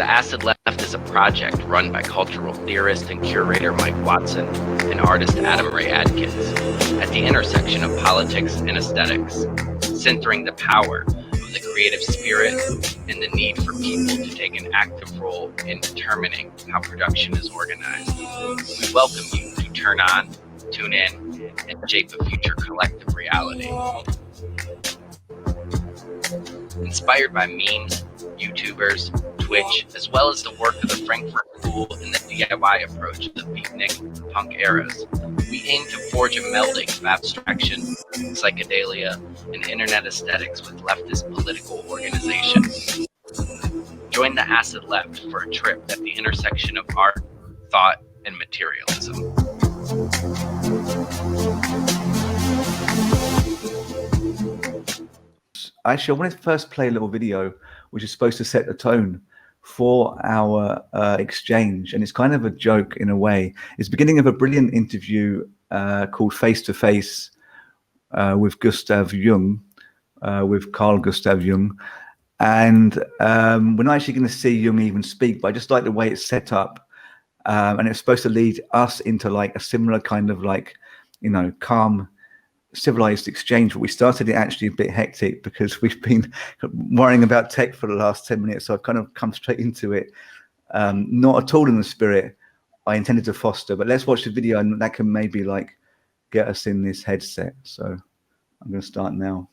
The Acid Left is a project run by cultural theorist and curator Mike Watson and artist Adam Ray Adkins at the intersection of politics and aesthetics, centering the power of the creative spirit and the need for people to take an active role in determining how production is organized. We welcome you to turn on, tune in, and shape a future collective reality. Inspired by memes, YouTubers, Twitch, as well as the work of the Frankfurt School and the DIY approach of the beatnik punk eras, we aim to forge a melding of abstraction, psychedelia, and internet aesthetics with leftist political organization. Join the Acid Left for a trip at the intersection of art, thought, and materialism. Actually, I wanted to first play a little video which is supposed to set the tone for our exchange, and it's kind of a joke in a way. It's the beginning of a brilliant interview called Face to Face with Gustav Jung, with Carl Gustav Jung, and we're not actually going to see Jung even speak, but I just like the way it's set up, and it's supposed to lead us into like a similar kind of like, you know, calm, civilized exchange. But we started it actually a bit hectic because we've been worrying about tech for the last 10 minutes, so I've kind of come straight into it, not at all in the spirit I intended to foster. But let's watch the video, and that can maybe like get us in this headset. So I'm going to start now.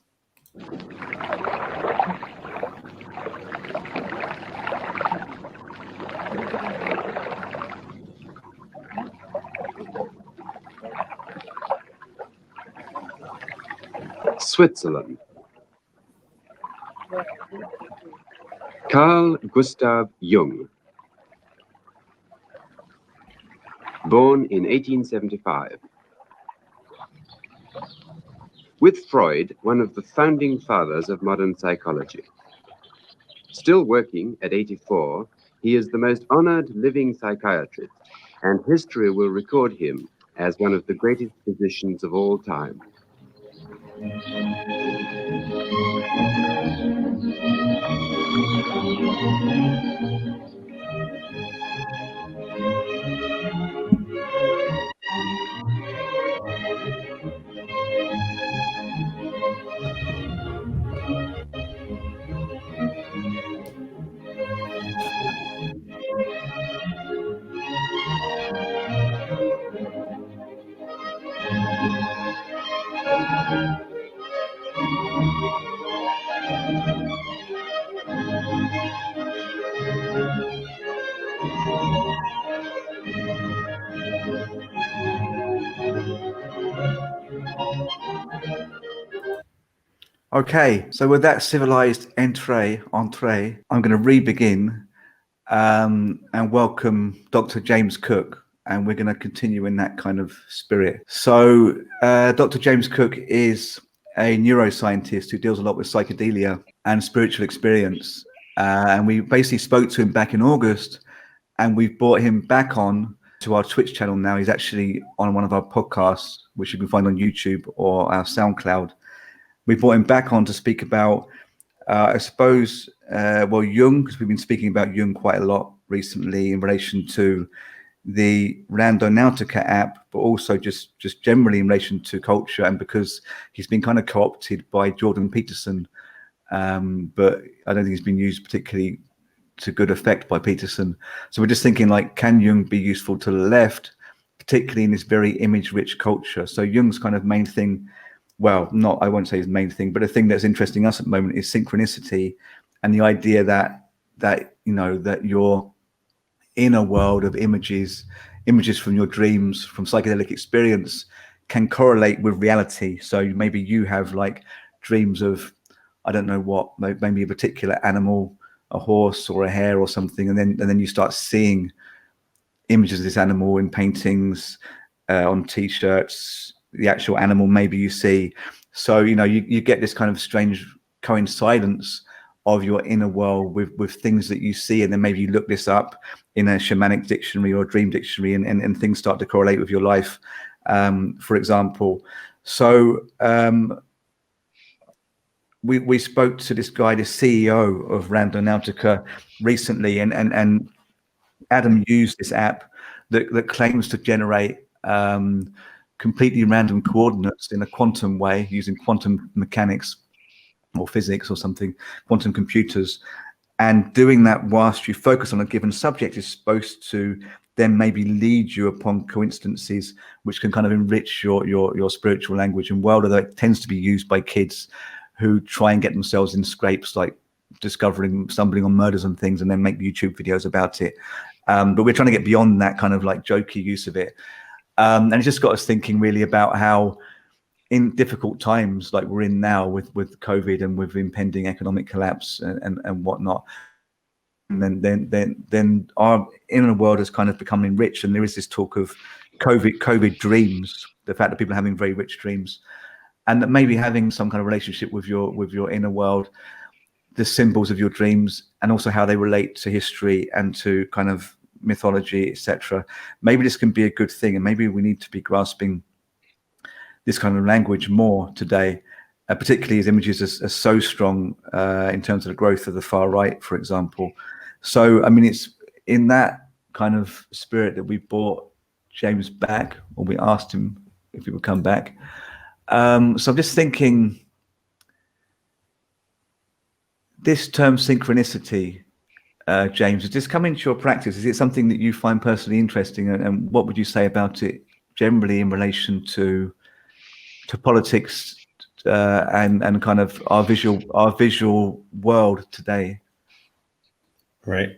Switzerland. Carl Gustav Jung. Born in 1875. With Freud, one of the founding fathers of modern psychology. Still working at 84, he is the most honored living psychiatrist, and history will record him as one of the greatest physicians of all time. Okay, so with that civilized entree, I'm going to re-begin and welcome Dr. James Cooke, and we're going to continue in that kind of spirit. So Dr. James Cooke is a neuroscientist who deals a lot with psychedelia and spiritual experience, and we basically spoke to him back in August, and we've brought him back on to our Twitch channel now. He's actually on one of our podcasts, which you can find on YouTube or our SoundCloud. We brought him back on to speak about, I suppose, well, Jung, because we've been speaking about Jung quite a lot recently in relation to the Randonautica app, but also just generally in relation to culture, and because he's been kind of co-opted by Jordan Peterson, but I don't think he's been used particularly to good effect by Peterson. So we're just thinking, like, can Jung be useful to the left, particularly in this very image-rich culture? So Jung's kind of main thing, well, not, I won't say his main thing, but the thing that's interesting us at the moment is synchronicity, and the idea that you know, that your inner world of images from your dreams, from psychedelic experience, can correlate with reality. So maybe you have like dreams of, I don't know what, maybe a particular animal, a horse or a hare or something, and then you start seeing images of this animal in paintings, on t-shirts, the actual animal maybe you see. So, you know, you get this kind of strange coincidence of your inner world with things that you see, and then maybe you look this up in a shamanic dictionary or a dream dictionary, and things start to correlate with your life, for example. So we spoke to this guy, the CEO of Randonautica recently, and Adam used this app that claims to generate completely random coordinates in a quantum way using quantum mechanics or physics or something, quantum computers. And doing that whilst you focus on a given subject is supposed to then maybe lead you upon coincidences which can kind of enrich your spiritual language and world, although it tends to be used by kids who try and get themselves in scrapes like stumbling on murders and things and then make YouTube videos about it. But we're trying to get beyond that kind of like jokey use of it. And it's just got us thinking really about how in difficult times like we're in now with COVID and with impending economic collapse and whatnot, and then our inner world has kind of become enriched, and there is this talk of COVID dreams, the fact that people are having very rich dreams, and that maybe having some kind of relationship with your inner world, the symbols of your dreams, and also how they relate to history and to kind of mythology, etc. Maybe this can be a good thing, and maybe we need to be grasping this kind of language more today, particularly as images are so strong in terms of the growth of the far right, for example. So, I mean, it's in that kind of spirit that we brought James back, or we asked him if he would come back. So I'm just thinking, this term synchronicity, James, does this come into your practice? Is it something that you find personally interesting? And what would you say about it generally in relation to politics and kind of our visual world today? Right.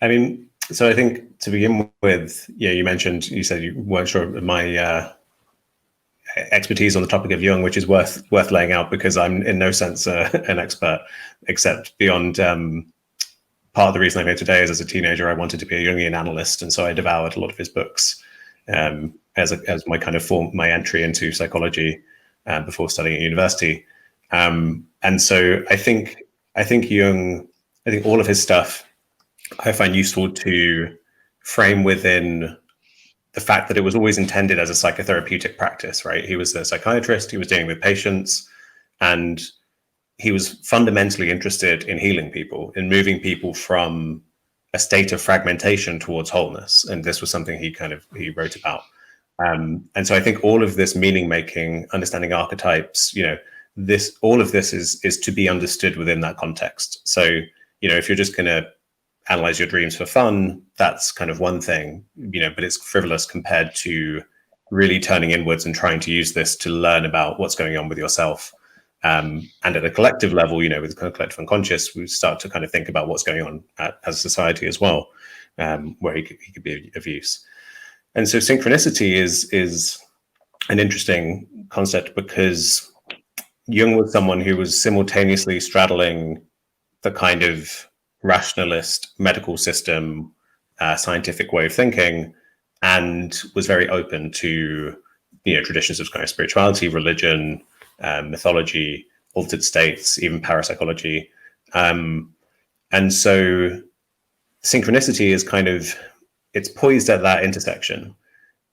I mean, so I think to begin with, yeah, you said you weren't sure of my expertise on the topic of Jung, which is worth laying out, because I'm in no sense an expert, except beyond part of the reason I'm here today is as a teenager, I wanted to be a Jungian analyst. And so I devoured a lot of his books as my kind of my entry into psychology before studying at university. And so I think Jung, I think all of his stuff I find useful to frame within the fact that it was always intended as a psychotherapeutic practice, right? He was a psychiatrist, he was dealing with patients, and he was fundamentally interested in healing people, in moving people from a state of fragmentation towards wholeness. And this was something he wrote about. And so I think all of this meaning making, understanding archetypes, all of this is to be understood within that context. So, if you're just going to analyze your dreams for fun, that's kind of one thing, but it's frivolous compared to really turning inwards and trying to use this to learn about what's going on with yourself. And at a collective level, with kind of collective unconscious, we start to kind of think about what's going on as a society as well, where he could be of use. And so synchronicity is an interesting concept because Jung was someone who was simultaneously straddling the kind of rationalist medical system, scientific way of thinking, and was very open to traditions of kind of spirituality, religion, mythology, altered states, even parapsychology. And so synchronicity is it's poised at that intersection.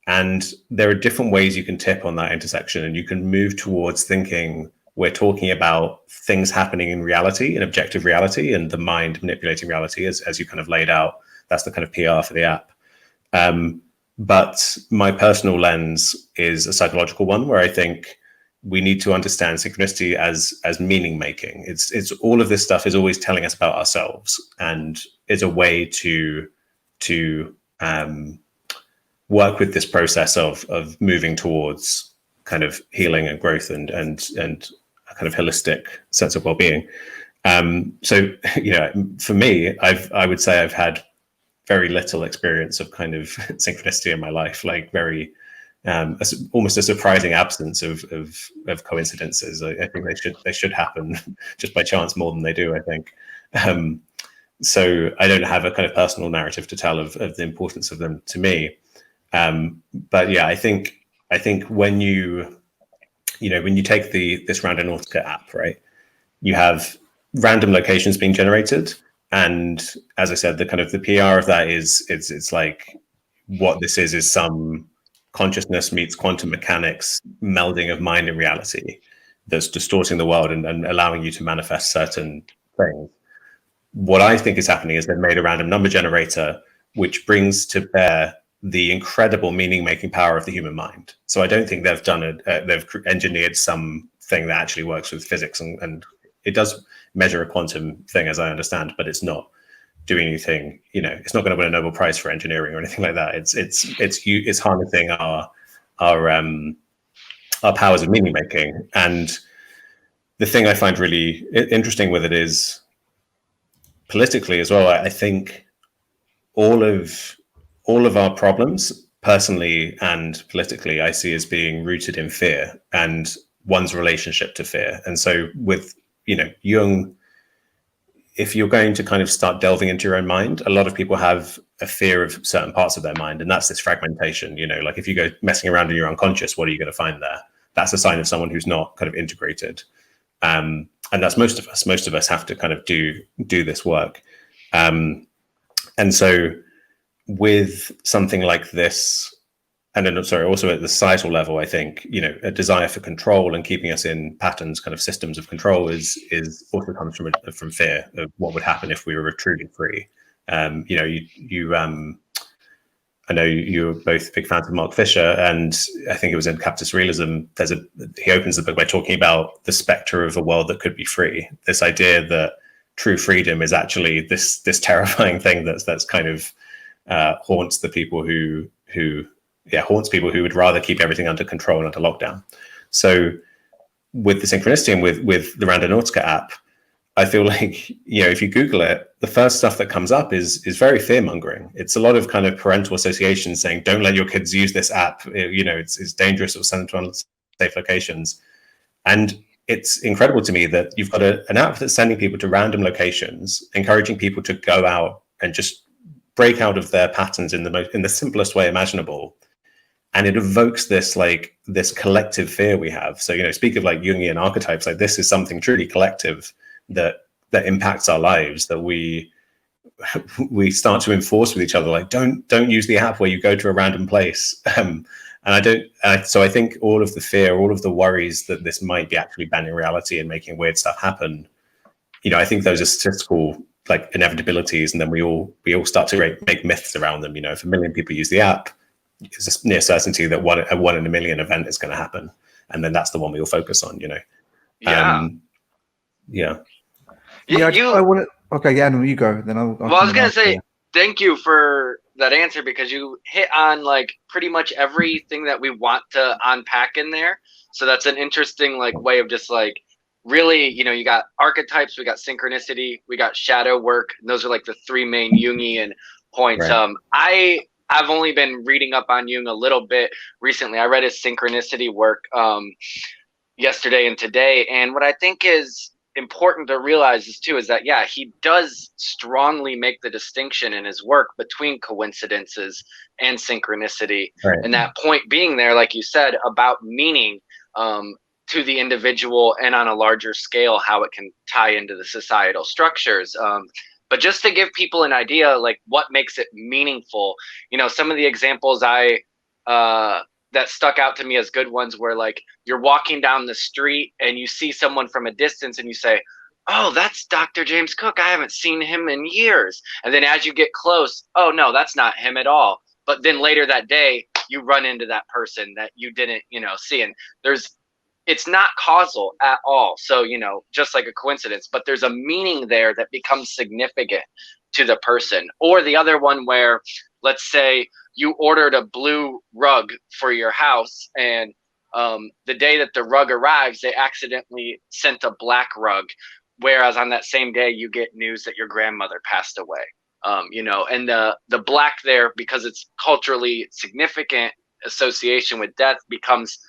And there are different ways you can tip on that intersection, and you can move towards thinking we're talking about things happening in reality, in objective reality, and the mind manipulating reality, as you kind of laid out. That's the kind of PR for the app. But my personal lens is a psychological one, where I think we need to understand synchronicity as meaning making. It's all of this stuff is always telling us about ourselves, and is a way to work with this process of moving towards kind of healing and growth and a kind of holistic sense of well-being. So, for me, I would say I've had very little experience of kind of synchronicity in my life, like very almost a surprising absence of coincidences. I think they should happen just by chance more than they do, I think. So I don't have a kind of personal narrative to tell of the importance of them to me. But yeah, I think when you take this Randonautica app, right, you have random locations being generated. And as I said, the PR of that it's like what this is some consciousness meets quantum mechanics melding of mind and reality. that's distorting the world and allowing you to manifest certain things. What I think is happening is they've made a random number generator, which brings to bear the incredible meaning-making power of the human mind. So I don't think they've done they've engineered something that actually works with physics, and it does measure a quantum thing, as I understand, but it's not doing anything. It's not going to win a Nobel Prize for engineering or anything like that. It's harnessing our powers of meaning making. And the thing I find really interesting with it is politically as well. I think all of our problems, personally and politically, I see as being rooted in fear and one's relationship to fear. And so with Jung, if you're going to kind of start delving into your own mind, a lot of people have a fear of certain parts of their mind, and that's this fragmentation. Like if you go messing around in your unconscious, what are you going to find there? That's a sign of someone who's not kind of integrated. And that's most of us. Most of us have to kind of do this work. And so with something like this, and then also at the societal level, I think a desire for control and keeping us in patterns, kind of systems of control, is also comes from fear of what would happen if we were truly free. I know you're both big fans of Mark Fisher, and I think it was in Capitalist Realism. He opens the book by talking about the specter of a world that could be free. This idea that true freedom is actually this terrifying thing that's kind of haunts the people who would rather keep everything under control and under lockdown. So with the synchronicity and with the Randonautica app, I feel like, if you Google it, the first stuff that comes up is very fear-mongering. It's a lot of kind of parental associations saying, don't let your kids use this app. It's dangerous, or send them to unsafe locations. And it's incredible to me that you've got an app that's sending people to random locations, encouraging people to go out and just break out of their patterns in the simplest way imaginable. And it evokes this collective fear we have. So, speak of like Jungian archetypes, like this is something truly collective that impacts our lives, that we start to enforce with each other. Like, don't use the app where you go to a random place. So I think all of the fear, all of the worries that this might be actually bending reality and making weird stuff happen, I think those are statistical like inevitabilities, and then we all start to make myths around them. If 1 million people use the app, it's a near certainty that a 1 in a million event is going to happen, and then that's the one we all focus on. I want to. Okay, yeah, no, you go. Then I'll I was gonna say thank you for that answer, because you hit on like pretty much everything that we want to unpack in there. So that's an interesting like way of just like really, you got archetypes, we got synchronicity, we got shadow work. And those are like the three main Jungian points. Right. I've only been reading up on Jung a little bit recently. I read his synchronicity work yesterday and today, and what I think is important to realize is that he does strongly make the distinction in his work between coincidences and synchronicity. Right. And that point being there, like you said, about meaning to the individual and on a larger scale, how it can tie into the societal structures. But just to give people an idea, like what makes it meaningful, some of the examples that stuck out to me as good ones were like you're walking down the street and you see someone from a distance and you say, oh, that's Dr. James Cooke. I haven't seen him in years. And then as you get close, oh, no, that's not him at all. But then later that day, you run into that person that you didn't, see. And it's not causal at all. So, just like a coincidence, but there's a meaning there that becomes significant to the person. Or the other one where, let's say, you ordered a blue rug for your house, and the day that the rug arrives, they accidentally sent a black rug. Whereas on that same day, you get news that your grandmother passed away. And the black there, because it's culturally significant association with death, becomes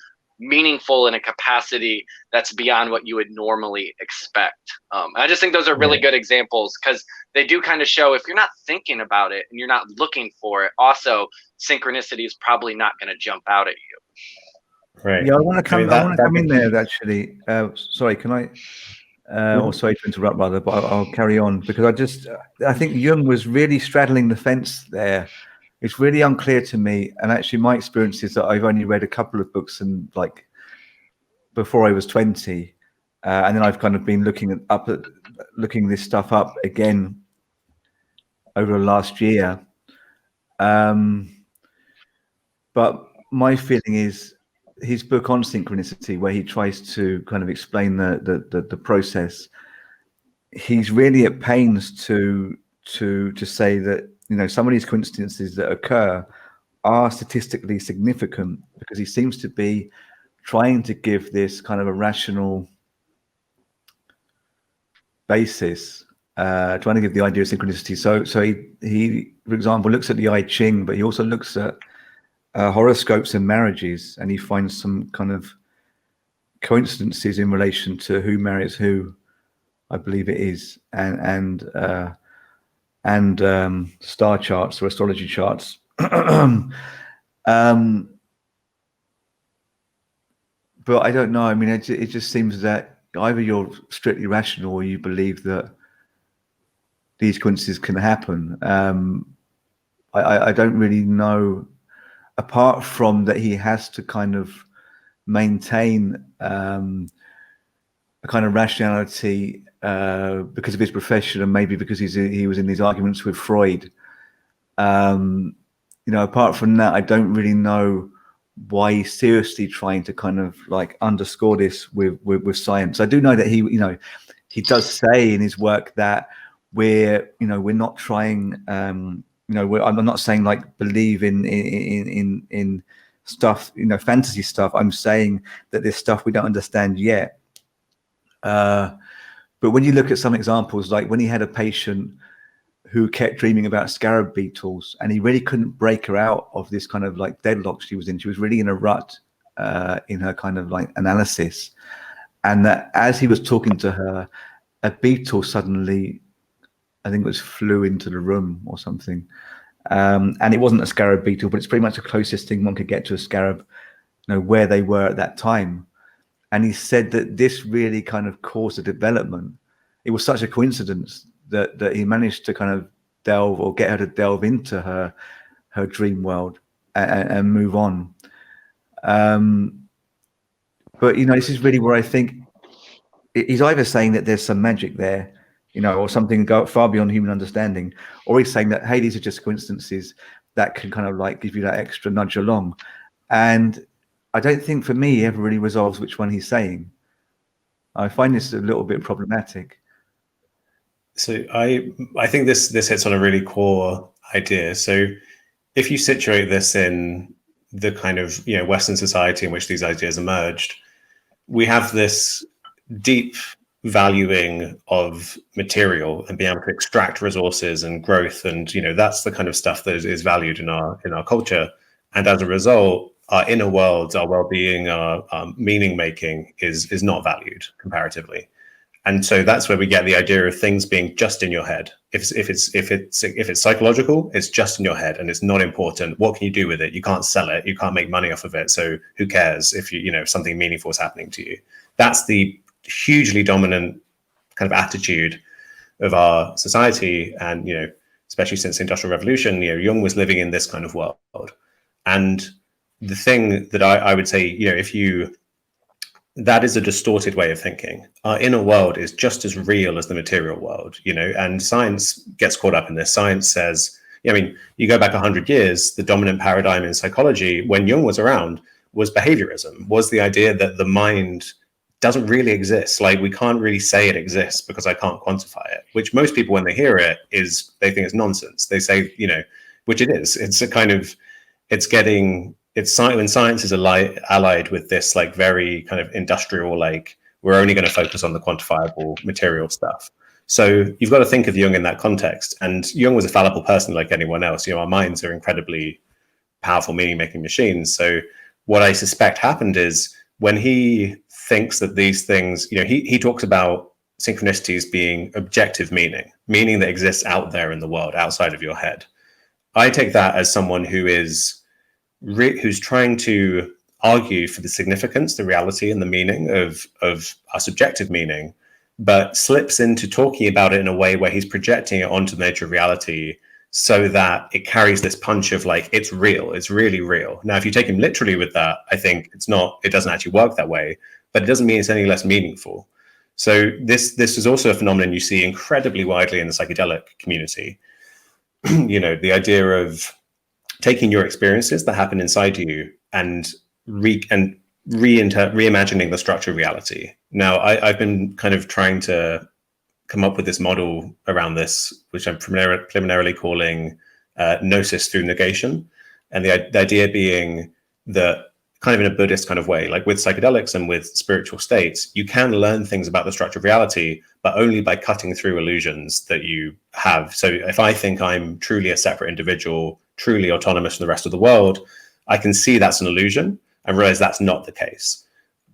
meaningful in a capacity that's beyond what you would normally expect. I just think those are really good examples, because they do kind of show if you're not thinking about it and you're not looking for it, also synchronicity is probably not going to jump out at you. Right. Yeah, I want to come in there actually. Sorry, can I? Or sorry to interrupt, rather, but I'll carry on, because I think Jung was really straddling the fence there. It's really unclear to me, and actually my experience is that I've only read a couple of books, and like before I was 20, and then I've kind of been looking this stuff up again over the last year. But my feeling is his book on synchronicity, where he tries to kind of explain the process, he's really at pains to say that, you know, some of these coincidences that occur are statistically significant, because he seems to be trying to give this kind of a rational basis, trying to give the idea of synchronicity. So he, for example, looks at the I Ching, but he also looks at horoscopes and marriages, and he finds some kind of coincidences in relation to who marries who, I believe it is, and star charts or astrology charts. But I don't know. I mean, it just seems that either you're strictly rational or you believe that these coincidences can happen. I don't really know, apart from that he has to kind of maintain a kind of rationality because of his profession, and maybe because he was in these arguments with Freud. You know, apart from that, I don't really know why he's seriously trying to kind of like underscore this with science. I do know that he does say in his work that we're not trying, I'm not saying like believe in stuff, fantasy stuff. I'm saying that there's stuff we don't understand yet. But when you look at some examples, like when he had a patient who kept dreaming about scarab beetles, and he really couldn't break her out of this kind of like deadlock she was in. She was really in a rut in her kind of like analysis. And that as he was talking to her, a beetle suddenly, I think it was, flew into the room or something. And it wasn't a scarab beetle, but it's pretty much the closest thing one could get to a scarab, where they were at that time. And he said that this really kind of caused a development. It was such a coincidence that he managed to kind of delve, or get her to delve into her dream world and move on. But this is really where I think he's either saying that there's some magic there, or something go far beyond human understanding, or he's saying that, hey, these are just coincidences that can kind of like give you that extra nudge along. And I don't think, for me, he ever really resolves which one he's saying. I find this a little bit problematic. So I think this hits on a really core idea. So if you situate this in the kind of Western society in which these ideas emerged, we have this deep valuing of material and being able to extract resources and growth, and that's the kind of stuff that is valued in our culture. And as a result, our inner worlds, our well-being, our meaning making is not valued comparatively. And so that's where we get the idea of things being just in your head. If it's psychological, it's just in your head and it's not important. What can you do with it? You can't sell it. You can't make money off of it. So who cares if if something meaningful is happening to you? That's the hugely dominant kind of attitude of our society. And especially since the Industrial Revolution, Jung was living in this kind of world. And the thing that I would say, that is a distorted way of thinking. Our inner world is just as real as the material world, and science gets caught up in this. Science says, you go back 100 years, the dominant paradigm in psychology when Jung was around was behaviorism, was the idea that the mind doesn't really exist. Like, we can't really say it exists because I can't quantify it, which most people, when they hear it, they think it's nonsense. They say, which it is. It's a kind of, when science is allied with this like very kind of industrial, like, we're only going to focus on the quantifiable material stuff. So you've got to think of Jung in that context. And Jung was a fallible person like anyone else. Our minds are incredibly powerful meaning-making machines. So what I suspect happened is, when he thinks that these things, he talks about synchronicities being objective meaning that exists out there in the world, outside of your head. I take that as someone who's trying to argue for the significance, the reality, and the meaning of our subjective meaning, but slips into talking about it in a way where he's projecting it onto the nature of reality, so that it carries this punch of like, it's real, it's really real. Now, if you take him literally with that, I think it doesn't actually work that way. but it doesn't mean it's any less meaningful. So this is also a phenomenon you see incredibly widely in the psychedelic community. You know, the idea of taking your experiences that happen inside you and reimagining the structure of reality. Now, I've been kind of trying to come up with this model around this, which I'm preliminarily calling gnosis through negation. And the idea being that, kind of in a Buddhist kind of way, like with psychedelics and with spiritual states, you can learn things about the structure of reality, but only by cutting through illusions that you have. So if I think I'm truly a separate individual, truly autonomous from the rest of the world, I can see that's an illusion and realize that's not the case.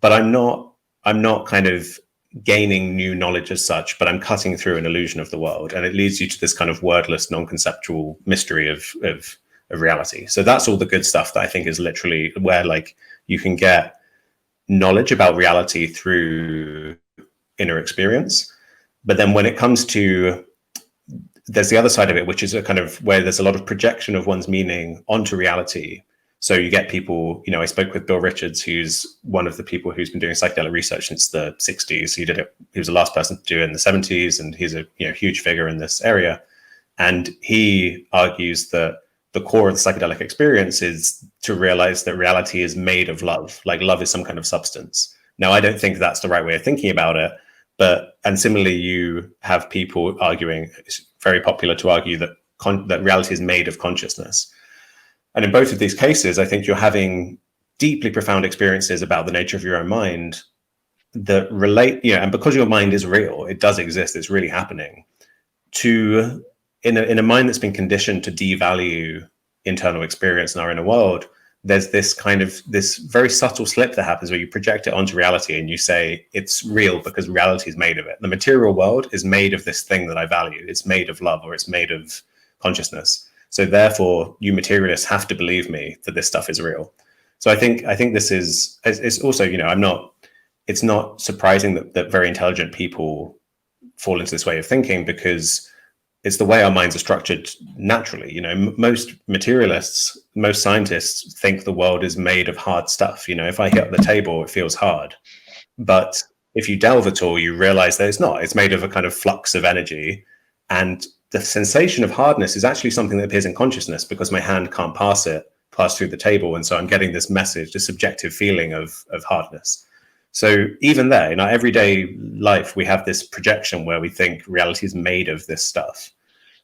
But I'm not kind of gaining new knowledge as such, but I'm cutting through an illusion of the world. And it leads you to this kind of wordless, non-conceptual mystery of reality. So that's all the good stuff that I think is literally where, like, you can get knowledge about reality through inner experience. But then when it comes to, there's the other side of it, which is a kind of where there's a lot of projection of one's meaning onto reality. So you get people, you know, I spoke with Bill Richards, who's one of the people who's been doing psychedelic research since the 60s. He did it. He was the last person to do it in the 70s, and he's a, you know, huge figure in this area. And he argues that the core of the psychedelic experience is to realize that reality is made of love, like love is some kind of substance. Now, I don't think that's the right way of thinking about it, and similarly, you have people arguing, it's very popular to argue that that reality is made of consciousness. And in both of these cases, I think you're having deeply profound experiences about the nature of your own mind that relate, you know, and because your mind is real, it does exist, it's really happening, to in a mind that's been conditioned to devalue internal experience in our inner world. There's this kind of this very subtle slip that happens where you project it onto reality and you say it's real because reality is made of it. The material world is made of this thing that I value. It's made of love, or it's made of consciousness. So therefore, you materialists have to believe me that this stuff is real. So I think this is, it's also, you know, it's not surprising that very intelligent people fall into this way of thinking, because it's the way our minds are structured naturally. You know, most materialists, most scientists think the world is made of hard stuff. You know, if I hit the table, it feels hard. But if you delve at all, you realize that it's not. It's made of a kind of flux of energy. And the sensation of hardness is actually something that appears in consciousness because my hand can't pass through the table. And so I'm getting this message, this subjective feeling of hardness. So even there, in our everyday life, we have this projection where we think reality is made of this stuff.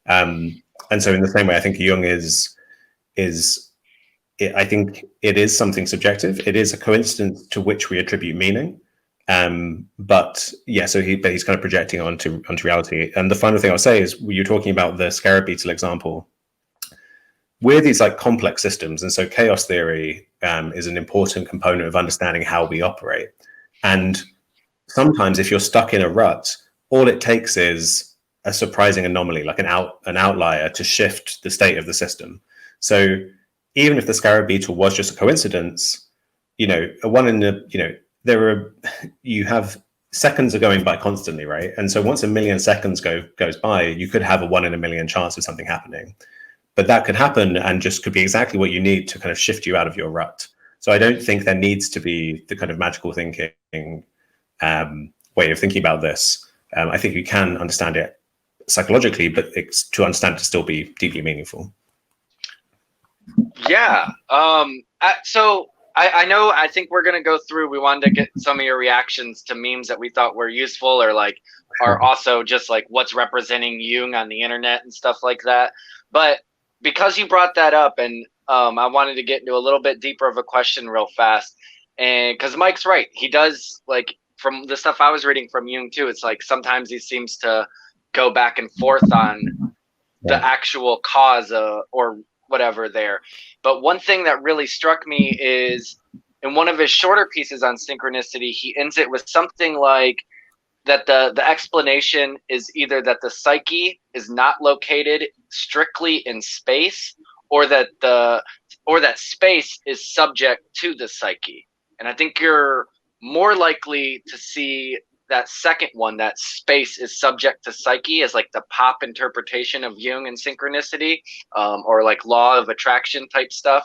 And so in the same way, I think Jung I think it is something subjective. It is a coincidence to which we attribute meaning. But yeah, so he's kind of projecting onto reality. And the final thing I'll say is, you're talking about the scarab beetle example. We're these like complex systems. And so chaos theory is an important component of understanding how we operate. And sometimes if you're stuck in a rut, all it takes is a surprising anomaly, like an outlier, to shift the state of the system. So even if the scarab beetle was just a coincidence, you know, you have seconds are going by constantly, right? And so once a million seconds goes by, you could have a 1 in a million chance of something happening. But that could happen and just could be exactly what you need to kind of shift you out of your rut. So I don't think there needs to be the kind of magical thinking way of thinking about this. I think you can understand it psychologically, but to understand it to still be deeply meaningful. Yeah. I know, I think we're going to go through, we wanted to get some of your reactions to memes that we thought were useful, or like are also just like what's representing Jung on the internet and stuff like that. But because you brought that up, and I wanted to get into a little bit deeper of a question real fast. And because Mike's right, he does, like, from the stuff I was reading from Jung too, it's like sometimes he seems to go back and forth on the actual cause or whatever there. But one thing that really struck me is in one of his shorter pieces on synchronicity, he ends it with something like that the explanation is either that the psyche is not located strictly in space, or that space is subject to the psyche. And I think you're more likely to see that second one, that space is subject to psyche, as like the pop interpretation of Jung and synchronicity, or like law of attraction type stuff.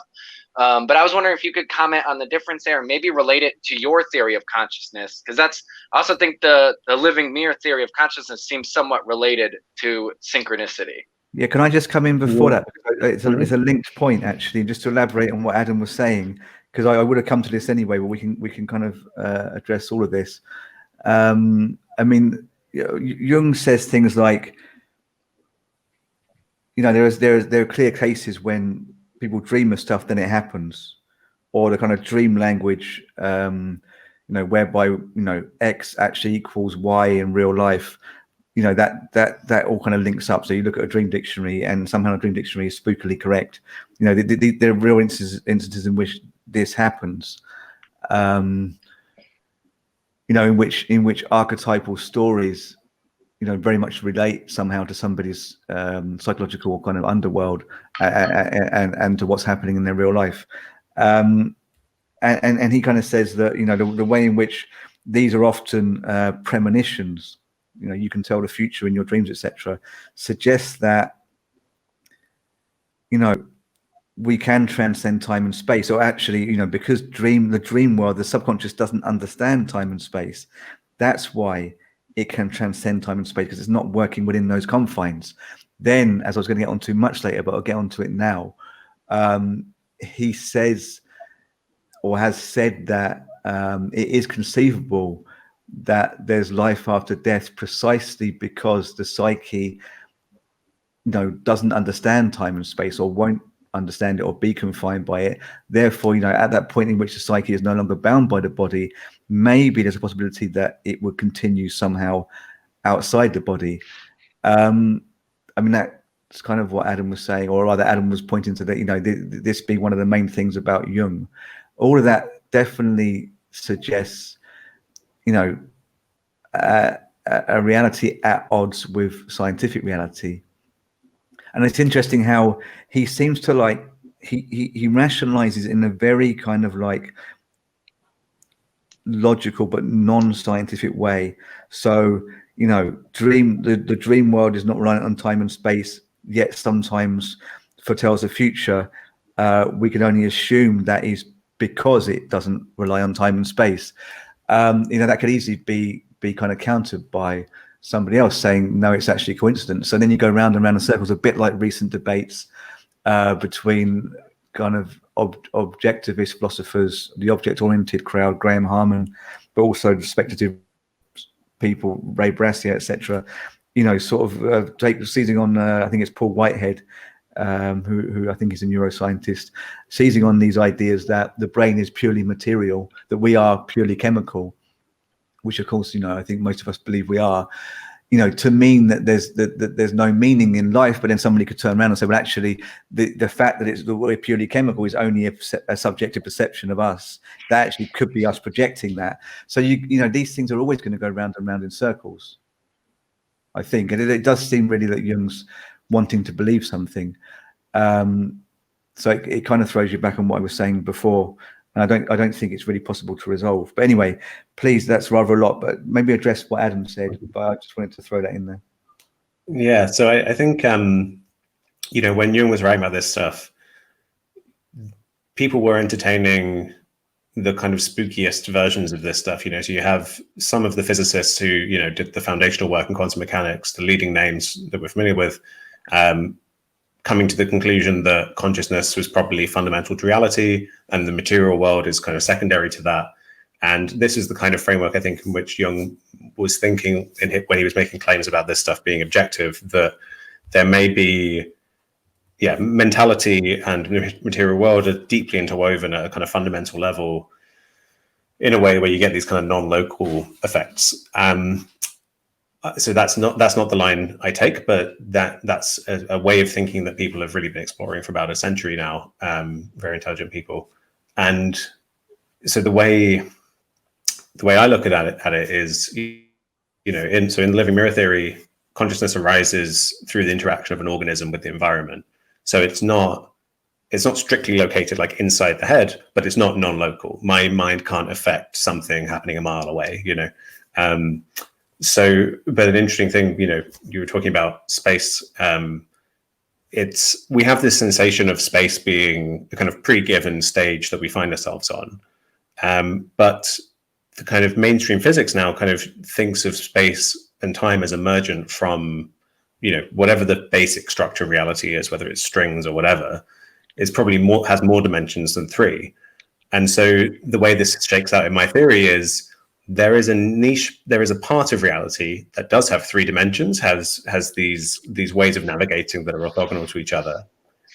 But I was wondering if you could comment on the difference there, and maybe relate it to your theory of consciousness, because I also think the living mirror theory of consciousness seems somewhat related to synchronicity. Yeah, can I just come in before that? It's a linked point, actually, just to elaborate on what Adam was saying, because I would have come to this anyway, but we can kind of address all of this. I mean, Jung says things like, there are clear cases when people dream of stuff, then it happens, or the kind of dream language, whereby X actually equals Y in real life. That all kind of links up. So you look at a dream dictionary, and somehow a dream dictionary is spookily correct. There are real instances in which this happens. In which archetypal stories, very much relate somehow to somebody's psychological kind of underworld and to what's happening in their real life. And he kind of says that the way in which these are often premonitions. You can tell the future in your dreams, etc., suggests that, we can transcend time and space. Or actually, because the dream world, the subconscious doesn't understand time and space. That's why it can transcend time and space, because it's not working within those confines. Then, as I was going to get onto much later, but I'll get onto it now, he says, or has said, that it is conceivable that there's life after death, precisely because the psyche doesn't understand time and space, or won't understand it, or be confined by it. Therefore, at that point in which the psyche is no longer bound by the body, maybe there's a possibility that it would continue somehow outside the body. I mean, that's kind of what Adam was saying, or rather Adam was pointing to that, this being one of the main things about Jung. All of that definitely suggests a reality at odds with scientific reality. And it's interesting how he seems to he rationalizes in a very kind of logical but non-scientific way. So the dream world is not reliant on time and space, yet sometimes foretells the future. We can only assume that is because it doesn't rely on time and space. That could easily be kind of countered by somebody else saying, no, it's actually coincidence. So then you go round and round in circles, a bit like recent debates between kind of objectivist philosophers, the object-oriented crowd, Graham Harman, but also the speculative people, Ray Brassier, etc. Seizing on, I think it's Paul Whitehead, who I think is a neuroscientist, seizing on these ideas that the brain is purely material, that we are purely chemical, which of course, I think most of us believe we are, to mean that there's no meaning in life. But then somebody could turn around and say, well, actually, the fact that we're purely chemical is only a subjective perception of us. That actually could be us projecting that. So these things are always going to go round and round in circles, I think. And it does seem really that Jung's wanting to believe something. So it kind of throws you back on what I was saying before. And I don't think it's really possible to resolve. But anyway, please, that's rather a lot, but maybe address what Adam said. But I just wanted to throw that in there. Yeah, so I think, when Jung was writing about this stuff, people were entertaining the kind of spookiest versions of this stuff. So you have some of the physicists who, did the foundational work in quantum mechanics, the leading names that we're familiar with, coming to the conclusion that consciousness was probably fundamental to reality and the material world is kind of secondary to that. And this is the kind of framework, I think, in which Jung was thinking when he was making claims about this stuff being objective, that there may be, mentality and material world are deeply interwoven at a kind of fundamental level in a way where you get these kind of non-local effects. So that's not the line I take, but that's a way of thinking that people have really been exploring for about a century now. Very intelligent people, and so the way I look at it is, in the living mirror theory, consciousness arises through the interaction of an organism with the environment. So it's not strictly located like inside the head, but it's not non-local. My mind can't affect something happening a mile away. So, but an interesting thing, you were talking about space. we have this sensation of space being a kind of pre-given stage that we find ourselves on. But the kind of mainstream physics now kind of thinks of space and time as emergent from, whatever the basic structure of reality is, whether it's strings or whatever, is probably has more dimensions than 3. And so the way this shakes out in my theory is there is a part of reality that does have 3 dimensions, has these ways of navigating that are orthogonal to each other.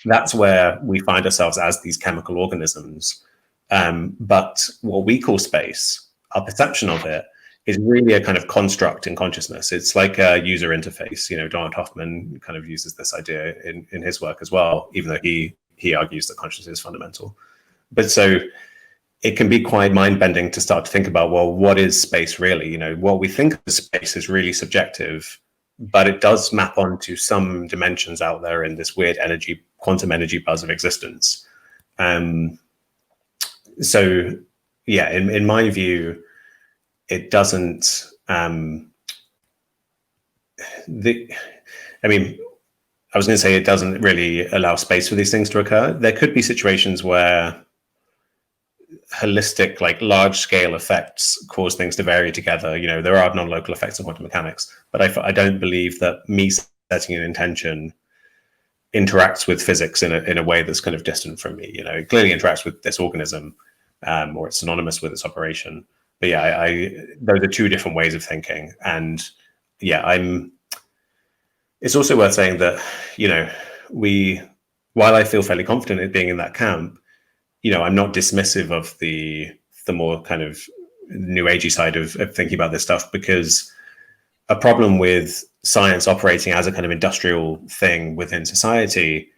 That's where we find ourselves as these chemical organisms. But what we call space, our perception of it, is really a kind of construct in consciousness. It's like a user interface. Donald Hoffman kind of uses this idea in his work as well, even though he argues that consciousness is fundamental. But so it can be quite mind-bending to start to think about, well, what is space really? What we think of space is really subjective, but it does map onto some dimensions out there in this weird quantum energy buzz of existence. So yeah, in my view, it doesn't, I was going to say it doesn't really allow space for these things to occur. There could be situations where holistic, like large scale effects cause things to vary together. There are non-local effects in quantum mechanics, but I don't believe that me setting an intention interacts with physics in a way that's kind of distant from me. It clearly interacts with this organism, or it's synonymous with its operation. But yeah, those are 2 different ways of thinking. And yeah, it's also worth saying that, while I feel fairly confident in being in that camp, I'm not dismissive of the more kind of new agey side of thinking about this stuff, because a problem with science operating as a kind of industrial thing within society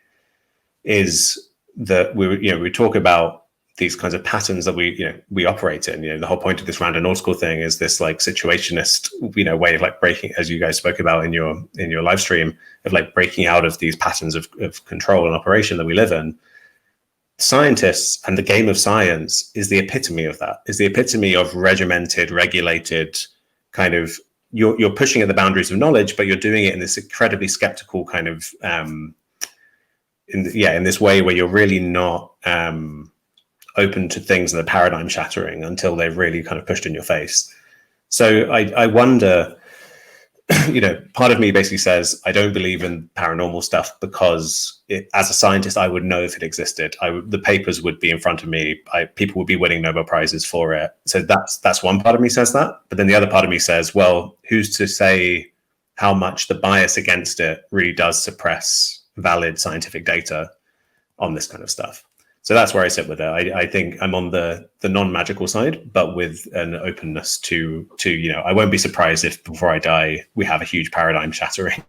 is that we talk about these kinds of patterns that we operate in. The whole point of this randonautical thing is this like situationist, way of like breaking, as you guys spoke about in your live stream, of like breaking out of these patterns of control and operation that we live in. Scientists and the game of science is the epitome of that, is the epitome of regimented, regulated kind of, you're pushing at the boundaries of knowledge, but you're doing it in this incredibly skeptical kind of, in this way where you're really not open to things that are paradigm shattering until they've really kind of pushed in your face. So I wonder, part of me basically says, I don't believe in paranormal stuff because as a scientist, I would know if it existed. The papers would be in front of me. People would be winning Nobel Prizes for it. So that's one part of me says that. But then the other part of me says, well, who's to say how much the bias against it really does suppress valid scientific data on this kind of stuff? So that's where I sit with it. I think I'm on the non-magical side, but with an openness to I won't be surprised if before I die we have a huge paradigm shattering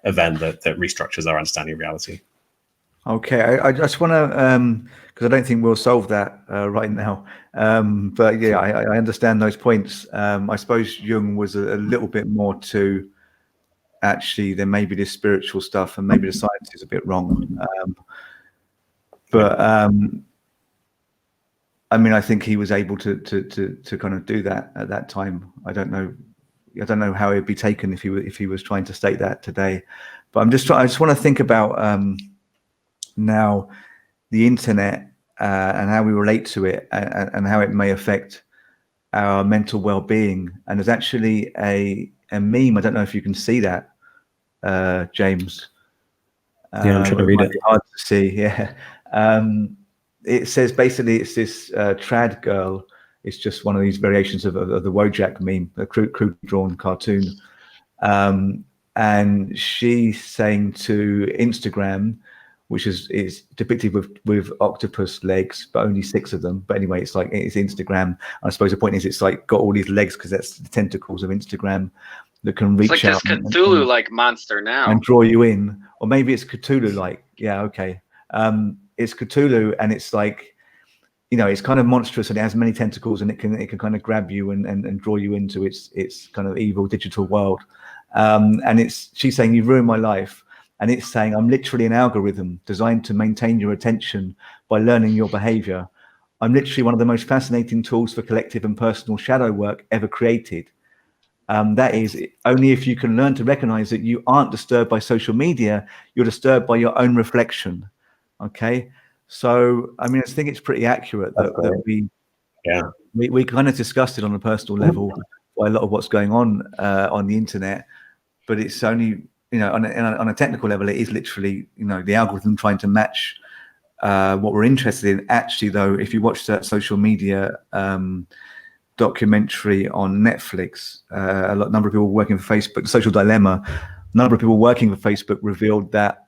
event that restructures our understanding of reality. Okay, I just want to, because I don't think we'll solve that right now. But yeah, I understand those points. I suppose Jung was a little bit more to actually there may be this spiritual stuff and maybe the science is a bit wrong. But I think he was able to kind of do that at that time. I don't know how it'd be taken if he was trying to state that today. But I just want to think about now the internet and how we relate to it and how it may affect our mental well-being. And there's actually a meme. I don't know if you can see that, James. Yeah, I'm trying to read it. Hard to see. Yeah. It says basically it's this trad girl. It's just one of these variations of the Wojak meme, a crude drawn cartoon. And she's saying to Instagram, which is depicted with octopus legs, but only 6 of them. But anyway, it's Instagram. I suppose the point is it's like got all these legs because that's the tentacles of Instagram that can reach out. It's like this Cthulhu-like monster now. And draw you in. Or maybe it's Cthulhu-like. Yeah, okay. It's Cthulhu, and it's like, it's kind of monstrous and it has many tentacles, and it can kind of grab you and draw you into its kind of evil digital world. And she's saying, you've ruined my life. And it's saying, I'm literally an algorithm designed to maintain your attention by learning your behavior. I'm literally one of the most fascinating tools for collective and personal shadow work ever created. That is only if you can learn to recognize that you aren't disturbed by social media, you're disturbed by your own reflection. Okay. So, I mean, I think it's pretty accurate that we kind of discussed it on a personal level by a lot of what's going on the internet, but it's only, you know, on a technical level, it is literally, you know, the algorithm trying to match what we're interested in. Actually, though, if you watch that social media documentary on Netflix, number of people working for Facebook, The Social Dilemma, a number of people working for Facebook revealed that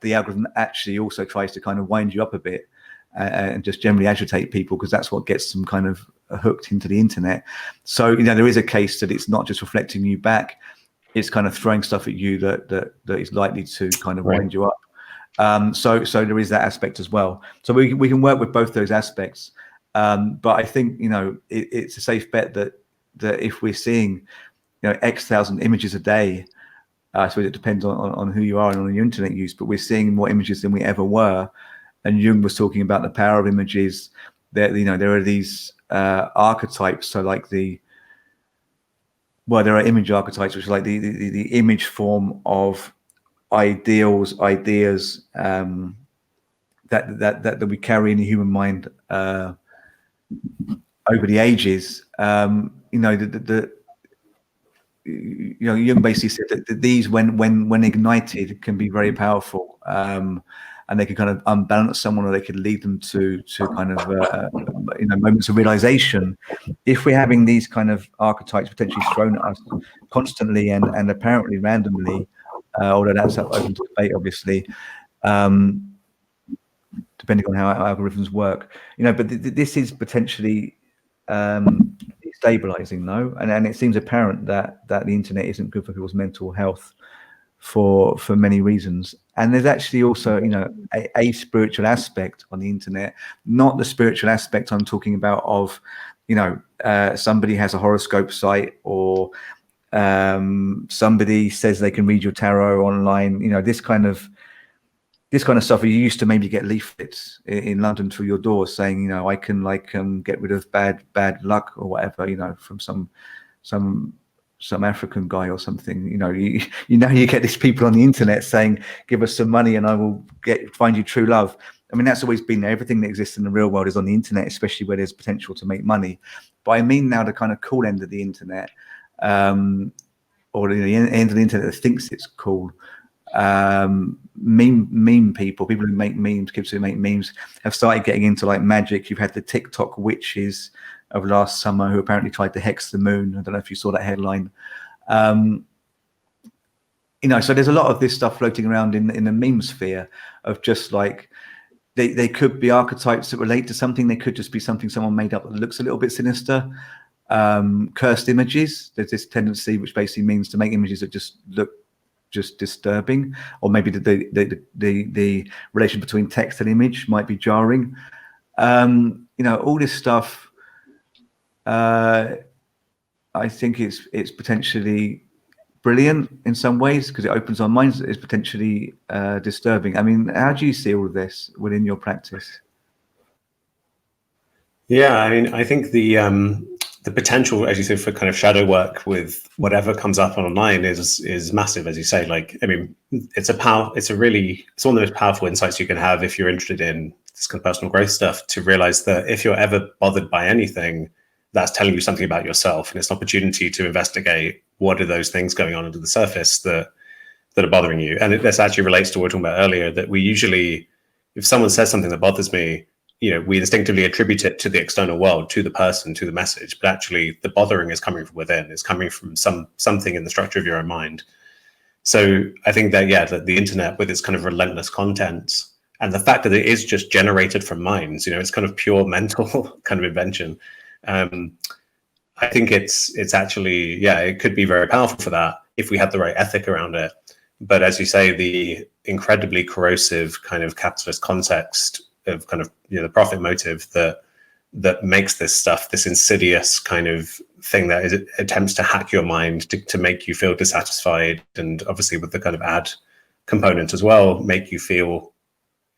the algorithm actually also tries to kind of wind you up a bit and just generally agitate people, because that's what gets them kind of hooked into the internet. So, you know, there is a case that it's not just reflecting you back, it's kind of throwing stuff at you that is likely to kind of wind you up. So there is that aspect as well. So we can work with both those aspects. But I think, you know, it's a safe bet that if we're seeing, you know, X thousand images a day, I suppose it depends on who you are and on your internet use, but we're seeing more images than we ever were. And Jung was talking about the power of images. That, you know, there are these archetypes. So like there are image archetypes, which are like the image form of ideals, ideas that we carry in the human mind over the ages. You know, you know, Jung basically said that these, when ignited, can be very powerful, and they can kind of unbalance someone, or they could lead them to kind of you know, moments of realization. If we're having these kind of archetypes potentially thrown at us constantly and apparently randomly, although that's open to debate, obviously, depending on how algorithms work, you know, but this is potentially destabilizing, though, and it seems apparent that the internet isn't good for people's mental health for many reasons. And there's actually also, you know, a spiritual aspect on the internet, not the spiritual aspect I'm talking about of, you know, somebody has a horoscope site, or somebody says they can read your tarot online. You know, this kind of stuff. You used to maybe get leaflets in London through your door saying, you know, I can get rid of bad luck or whatever, you know, from some African guy or something. You know, you get these people on the internet saying, give us some money and I will find you true love. I mean, that's always been there. Everything that exists in the real world is on the internet, especially where there's potential to make money. But I mean now the kind of cool end of the internet, or the end of the internet that thinks it's cool. Meme people who make memes, kids who make memes, have started getting into like magic. You've had the Tik Tok witches of last summer who apparently tried to hex the moon. I don't know if you saw that headline. You know, so there's a lot of this stuff floating around in the meme sphere of just like, they could be archetypes that relate to something. They could just be something someone made up that looks a little bit sinister. Cursed images. There's this tendency, which basically means to make images that just look just disturbing, or maybe the relation between text and image might be jarring. You know, all this stuff, I think it's potentially brilliant in some ways because it opens our minds. It's potentially disturbing. I mean, how do you see all of this within your practice? Yeah, I mean, I think the potential, as you say, for kind of shadow work with whatever comes up online is massive, as you say. Like, I mean, it's one of the most powerful insights you can have if you're interested in this kind of personal growth stuff, to realize that if you're ever bothered by anything, that's telling you something about yourself, and it's an opportunity to investigate what are those things going on under the surface that are bothering you. And this actually relates to what we were talking about earlier, that we usually, if someone says something that bothers me, you know, we instinctively attribute it to the external world, to the person, to the message, but actually the bothering is coming from within. It's coming from something in the structure of your own mind. So I think that, yeah, that the internet with its kind of relentless content and the fact that it is just generated from minds, you know, it's kind of pure mental kind of invention. I think it's actually, yeah, it could be very powerful for that if we had the right ethic around it. But as you say, the incredibly corrosive kind of capitalist context of kind of, you know, the profit motive that makes this stuff, this insidious kind of thing that attempts to hack your mind to make you feel dissatisfied, and obviously with the kind of ad component as well, make you feel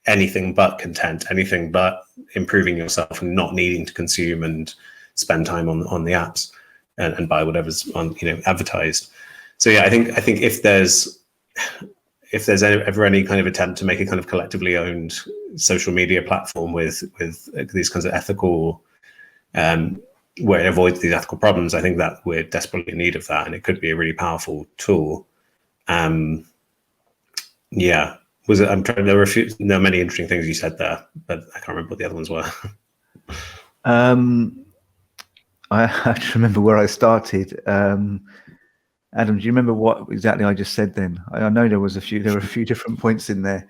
anything but content, anything but improving yourself and not needing to consume and spend time on the apps. and buy whatever's on, advertised. So yeah, I think if there's ever any kind of attempt to make a kind of collectively owned social media platform with these kinds of ethical, where it avoids these ethical problems, I think that we're desperately in need of that, and it could be a really powerful tool. Yeah, I'm trying. There are many interesting things you said there, but I can't remember what the other ones were. I have to remember where I started. Adam, do you remember what exactly I just said then? I know there were a few different points in there.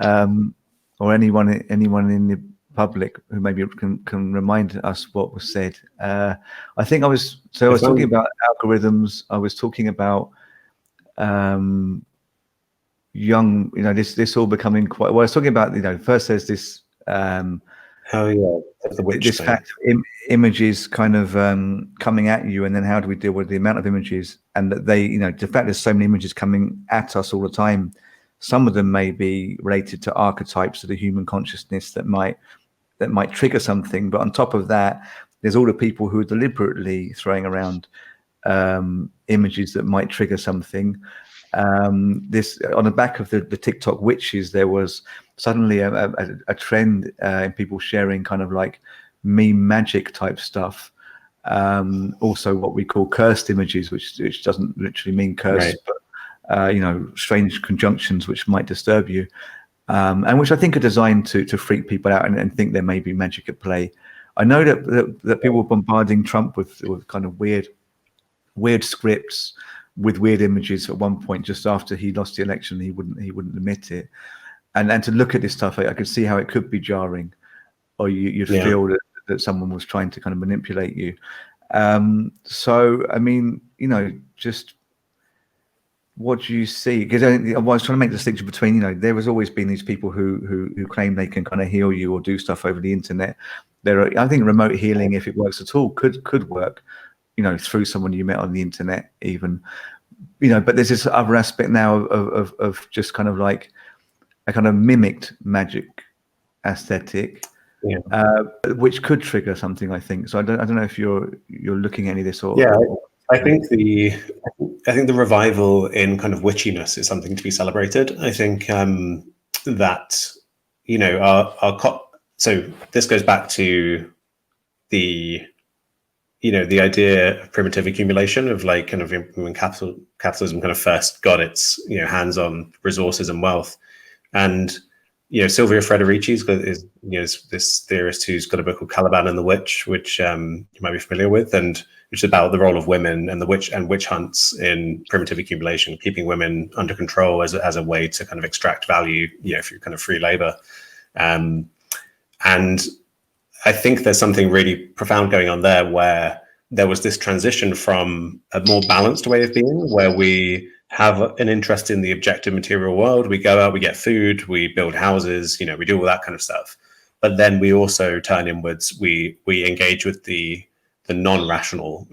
Or anyone in the public who maybe can remind us what was said. I think I was talking about algorithms. I was talking about Jung, this all becoming quite, well, I was talking about, first there's this, this fact images kind of coming at you, and then how do we deal with the amount of images, and that they, the fact there's so many images coming at us all the time. Some of them may be related to archetypes of the human consciousness that might trigger something, but on top of that, there's all the people who are deliberately throwing around images that might trigger something. This, on the back of the TikTok witches, there was suddenly a trend in people sharing kind of like meme magic type stuff. Also what we call cursed images, which doesn't literally mean cursed, right, but strange conjunctions which might disturb you, and which I think are designed to freak people out and think there may be magic at play. I know that people were bombarding Trump with kind of weird scripts with weird images at one point, just after he lost the election. He wouldn't admit it, and to look at this stuff, I could see how it could be jarring, or you'd feel that someone was trying to kind of manipulate you. So I mean, just what do you see? Because I was trying to make the distinction between, there has always been these people who claim they can kind of heal you or do stuff over the internet. I think remote healing, if it works at all, could work, through someone you met on the internet even, but there's this other aspect now of just kind of like a kind of mimicked magic aesthetic, which could trigger something, I think. So I don't know if you're looking at any of this or I think the revival in kind of witchiness is something to be celebrated. I think that so this goes back to the idea of primitive accumulation, of like kind of when capitalism kind of first got its hands on resources and wealth. And Silvia Federici is this theorist who's got a book called Caliban and the Witch, which you might be familiar with, and which is about the role of women and witch hunts in primitive accumulation, keeping women under control as a way to kind of extract value, through kind of free labor. And I think there's something really profound going on there, where there was this transition from a more balanced way of being, where we have an interest in the objective material world. We go out, we get food, we build houses, we do all that kind of stuff. But then we also turn inwards. We engage with the non-rational,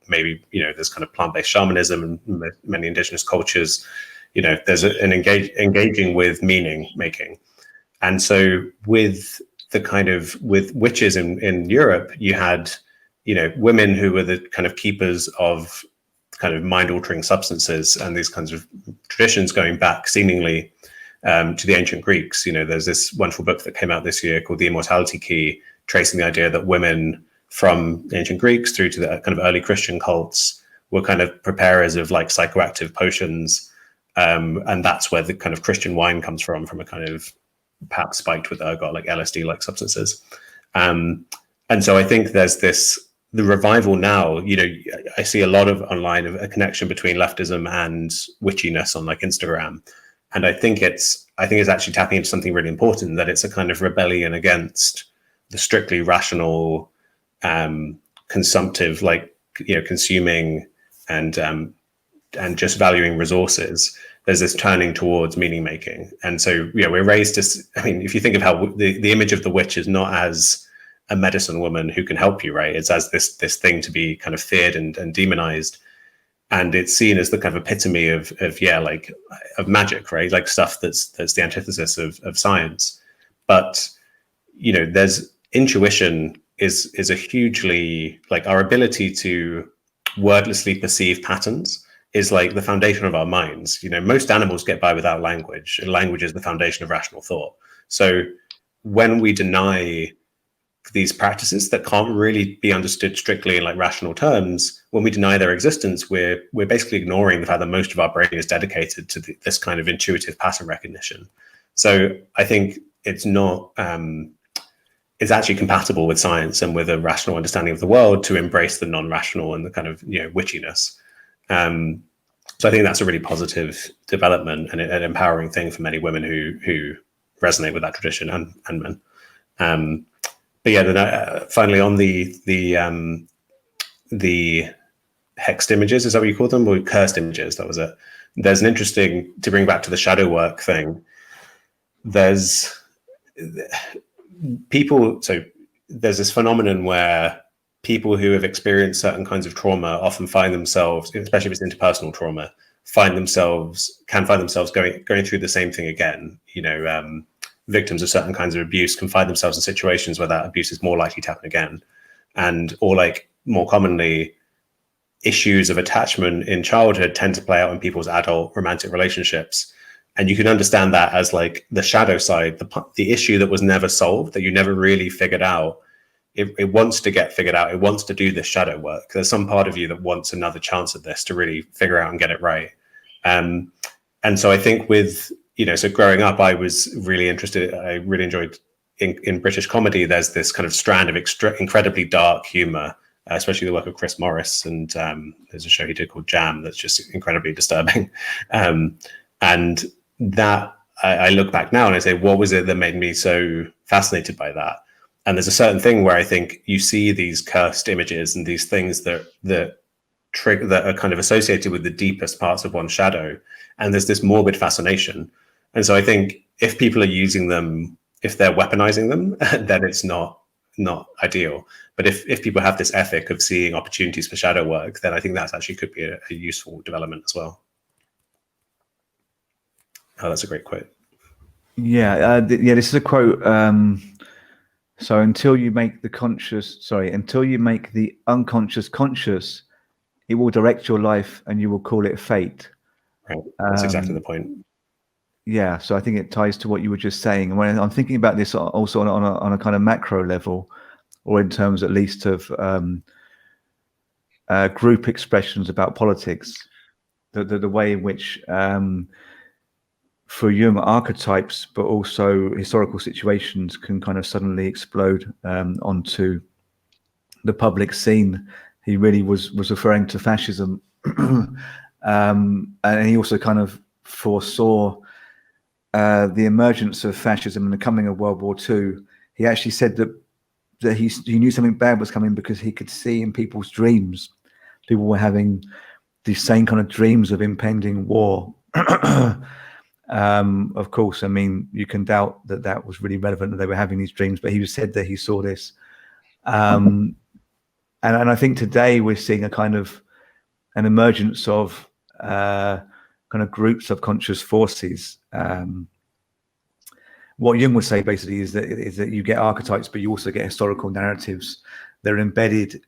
maybe, there's kind of plant-based shamanism and many indigenous cultures, there's an engaging with meaning making. And so with witches in Europe, you had, women who were the kind of keepers of kind of mind-altering substances, and these kinds of traditions going back seemingly to the ancient Greeks. There's this wonderful book that came out this year called The Immortality Key, tracing the idea that women from the ancient Greeks through to the kind of early Christian cults were kind of preparers of like psychoactive potions. And that's where the kind of Christian wine comes from a kind of perhaps spiked with ergot, like LSD-like substances. And so I think there's the revival now, I see a lot of online of a connection between leftism and witchiness on like Instagram. And I think it's actually tapping into something really important, that it's a kind of rebellion against the strictly rational, consumptive, like, consuming and just valuing resources. There's this turning towards meaning making. And so, we're raised to, if you think of how the image of the witch is not as a medicine woman who can help you, right? It's as this thing to be kind of feared and demonized. And it's seen as the kind of epitome of magic, right? Like stuff that's the antithesis of science. But, there's intuition is a hugely, like, our ability to wordlessly perceive patterns is like the foundation of our minds. You know, most animals get by without language, and language is the foundation of rational thought. So when we deny these practices that can't really be understood strictly in like rational terms, when we deny their existence, we're basically ignoring the fact that most of our brain is dedicated to this kind of intuitive pattern recognition. So I think it's not it's actually compatible with science and with a rational understanding of the world to embrace the non-rational and the kind of, you know, witchiness. So I think that's a really positive development and an empowering thing for many women who resonate with that tradition and men. But yeah, then finally on the hexed images, is that what you call them, or cursed images? That was it. There's an interesting, to bring back to the shadow work thing. There's people. So there's this phenomenon where people who have experienced certain kinds of trauma often find themselves, especially if it's interpersonal trauma, can find themselves going through the same thing again. You know. Victims of certain kinds of abuse can find themselves in situations where that abuse is more likely to happen again. Or like more commonly, issues of attachment in childhood tend to play out in people's adult romantic relationships. And you can understand that as like the shadow side, the issue that was never solved, that you never really figured out. It wants to get figured out. It wants to do this shadow work. There's some part of you that wants another chance at this to really figure out and get it right. And so I think with, you know, so growing up, I was really interested. I really enjoyed in British comedy. There's this kind of strand of incredibly dark humor, especially the work of Chris Morris. And there's a show he did called Jam that's just incredibly disturbing. And that I look back now and I say, what was it that made me so fascinated by that? And there's a certain thing where I think you see these cursed images and these things that are kind of associated with the deepest parts of one's shadow. And there's this morbid fascination. And so I think if people are using them, if they're weaponizing them, then it's not ideal. But if people have this ethic of seeing opportunities for shadow work, then I think that actually could be a useful development as well. Oh, that's a great quote. Yeah, this is a quote. So until you make the unconscious conscious, it will direct your life and you will call it fate. Right. That's exactly the point. Yeah, so I think it ties to what you were just saying. And when I'm thinking about this also on a kind of macro level, or in terms at least of group expressions about politics, the way in which for Jung, archetypes, but also historical situations can kind of suddenly explode onto the public scene. He really was referring to fascism, and he also kind of foresaw the emergence of fascism and the coming of World War II. He actually said that he knew something bad was coming because he could see in people's dreams. People were having these same kind of dreams of impending war. Of course, I mean, you can doubt that was really relevant that they were having these dreams, but he said that he saw this. And I think today we're seeing a kind of an emergence of kind of group subconscious forces. What Jung would say basically is that you get archetypes, but you also get historical narratives that are embedded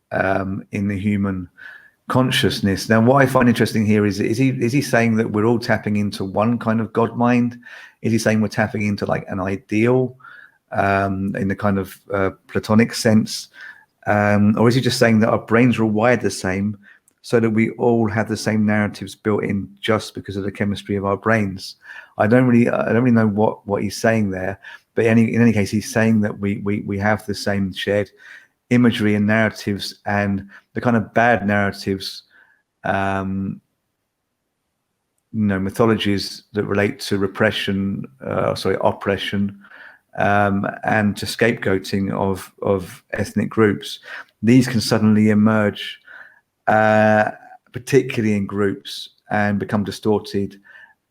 in the human consciousness. Now, what I find interesting here is he saying that we're all tapping into one kind of God mind? Is he saying we're tapping into like an ideal in the kind of Platonic sense? Or is he just saying that our brains are all wired the same, so that we all have the same narratives built in just because of the chemistry of our brains? I don't really know what he's saying there, but in any case, he's saying that we have the same shared imagery and narratives, and the kind of bad narratives, mythologies that relate to oppression, and to scapegoating of ethnic groups. These can suddenly emerge, particularly in groups, and become distorted,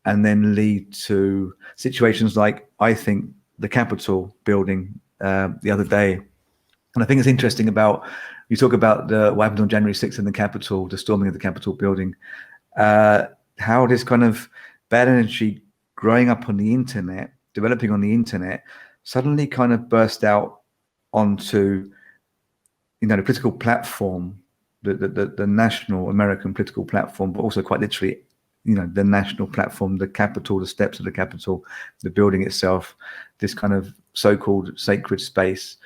and then lead to situations like, I think, the Capitol building the other day. And I think it's interesting about, you talk about what happened on January 6th in the Capitol, the storming of the Capitol building, how this kind of bad energy growing up on the internet, developing on the internet, suddenly kind of burst out onto, the political platform the national American political platform, but also quite literally, the national platform, the Capitol, the steps of the Capitol, the building itself, this kind of so-called sacred space.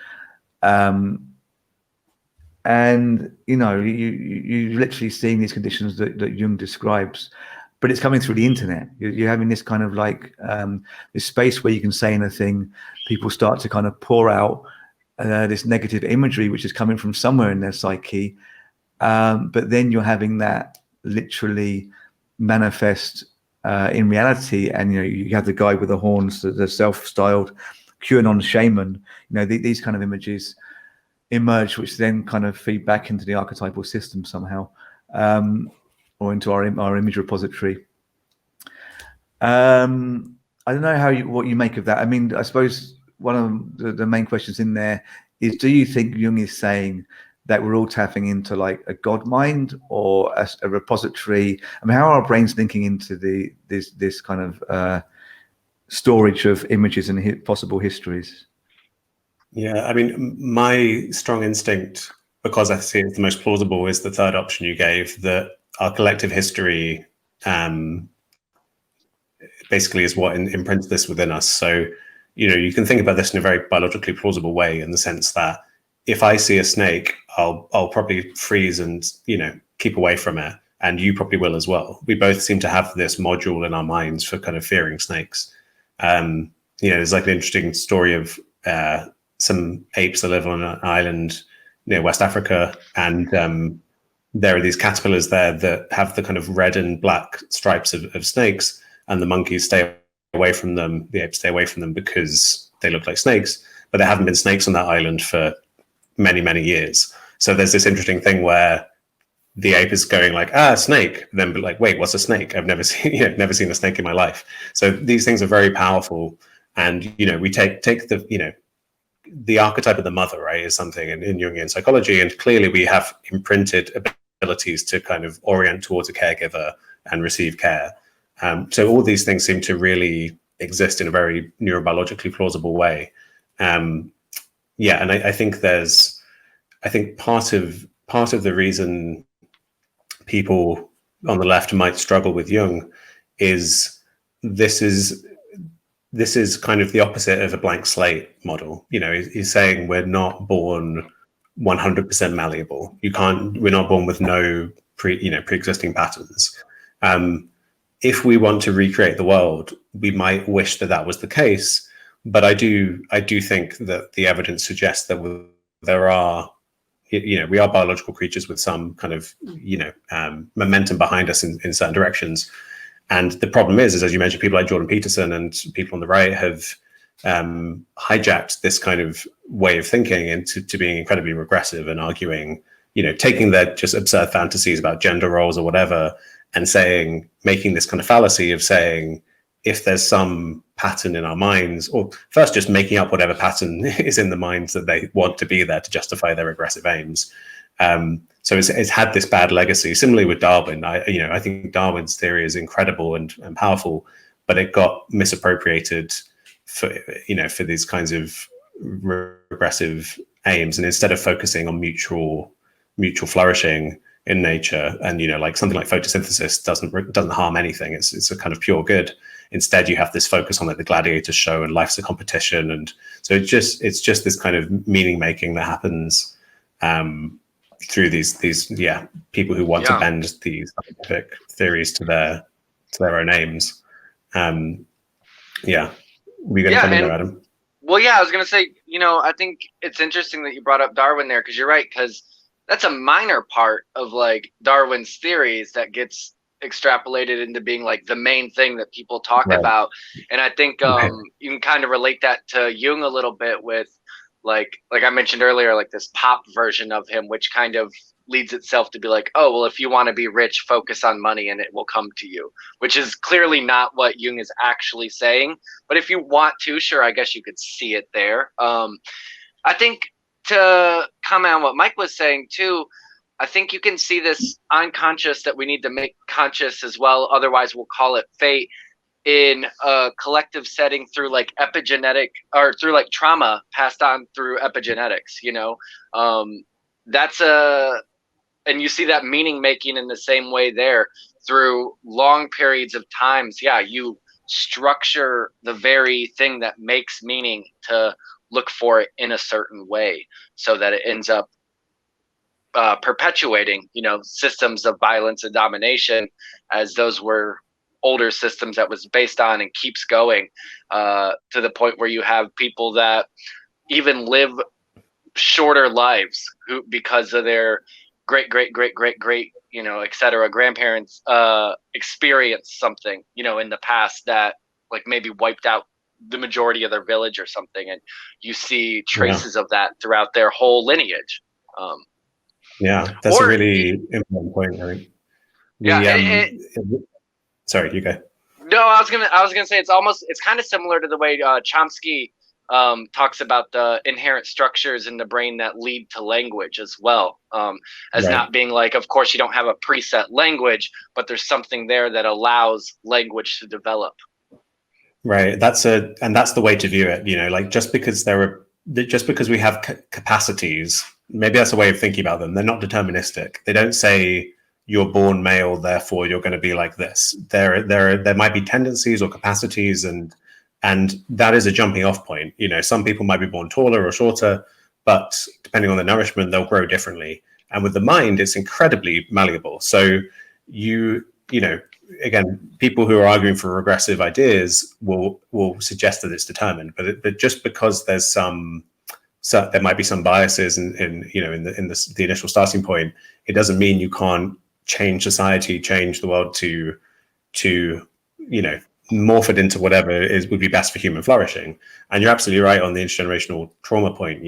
And you're literally seeing these conditions that Jung describes, but it's coming through the internet. You're having this kind of like this space where you can say anything. People start to kind of pour out this negative imagery, which is coming from somewhere in their psyche. But then you're having that literally manifest in reality. And you have the guy with the horns, the self-styled QAnon shaman. These kind of images emerge, which then kind of feed back into the archetypal system somehow, or into our image repository. I don't know what you make of that. I mean, I suppose one of the main questions in there is, do you think Jung is saying that we're all tapping into like a God mind or a repository? I mean, how are our brains linking into this kind of storage of images and possible histories? Yeah, I mean, my strong instinct, because I see it's the most plausible, is the third option you gave, that our collective history basically is what imprints this within us. So, you can think about this in a very biologically plausible way, in the sense that if I see a snake, I'll probably freeze and, keep away from it. And you probably will as well. We both seem to have this module in our minds for kind of fearing snakes. There's like an interesting story of some apes that live on an island near West Africa, and there are these caterpillars there that have the kind of red and black stripes of snakes, and the monkeys stay away from them, the apes stay away from them because they look like snakes, but there haven't been snakes on that island for many, many years. So there's this interesting thing where the ape is going like, snake, and then be like, wait, what's a snake? I've never seen a snake in my life. So these things are very powerful. And, we take the archetype of the mother, right, is something in Jungian psychology, and clearly we have imprinted abilities to kind of orient towards a caregiver and receive care. So all these things seem to really exist in a very neurobiologically plausible way. And I think part of the reason people on the left might struggle with Jung is this is kind of the opposite of a blank slate model. He's saying we're not born 100% malleable. We're not born with no pre-existing patterns. If we want to recreate the world, we might wish that was the case. But I do think that the evidence suggests that there are, we are biological creatures with some kind of, momentum behind us in certain directions. And the problem is, as you mentioned, people like Jordan Peterson and people on the right have hijacked this kind of way of thinking into being incredibly regressive and arguing, taking their just absurd fantasies about gender roles or whatever, and making this kind of fallacy of saying, if there's some pattern in our minds, or first just making up whatever pattern is in the minds that they want to be there to justify their aggressive aims. So it's had this bad legacy. Similarly with Darwin, I think Darwin's theory is incredible and powerful, but it got misappropriated for these kinds of regressive aims. And instead of focusing on mutual flourishing in nature, and like something like photosynthesis doesn't harm anything. It's a kind of pure good. Instead, you have this focus on like the gladiator show and life's a competition, and so it's just this kind of meaning making that happens through these people who want to bend these scientific theories to their own aims. Were you going to come in there, Adam? Well, I was going to say, I think it's interesting that you brought up Darwin there, because you're right, because that's a minor part of like Darwin's theories that gets extrapolated into being like the main thing that people talk about. And I think you can kind of relate that to Jung a little bit with like I mentioned earlier, like this pop version of him, which kind of leads itself to be like, oh, well, if you want to be rich, focus on money and it will come to you, which is clearly not what Jung is actually saying. But if you want to, sure, I guess you could see it there. I think to comment on what Mike was saying too, I think you can see this unconscious that we need to make conscious as well. Otherwise, we'll call it fate in a collective setting through like epigenetic or through like trauma passed on through epigenetics. That's and you see that meaning making in the same way there through long periods of times. Yeah, you structure the very thing that makes meaning to look for it in a certain way, so that it ends up perpetuating, systems of violence and domination, as those were older systems that was based on, and keeps going to the point where you have people that even live shorter lives because of their great etc grandparents experienced something in the past that like maybe wiped out the majority of their village or something, and you see traces of that throughout their whole lineage. That's a really important point, I think. Sorry, you go. No, I was gonna say it's kind of similar to the way Chomsky talks about the inherent structures in the brain that lead to language as well, as not being like, of course you don't have a preset language, but there's something there that allows language to develop. Right. That's the way to view it. Like just because we have capacities, maybe that's a way of thinking about them. They're not deterministic. They don't say you're born male, therefore you're going to be like this. There might be tendencies or capacities, and that is a jumping off point. Some people might be born taller or shorter, but depending on the nourishment, they'll grow differently. And with the mind, it's incredibly malleable. So again, people who are arguing for regressive ideas will suggest that it's determined, but just because there's there might be some biases in the initial starting point, it doesn't mean you can't change society, change the world to morph it into whatever would be best for human flourishing. And you're absolutely right on the intergenerational trauma point.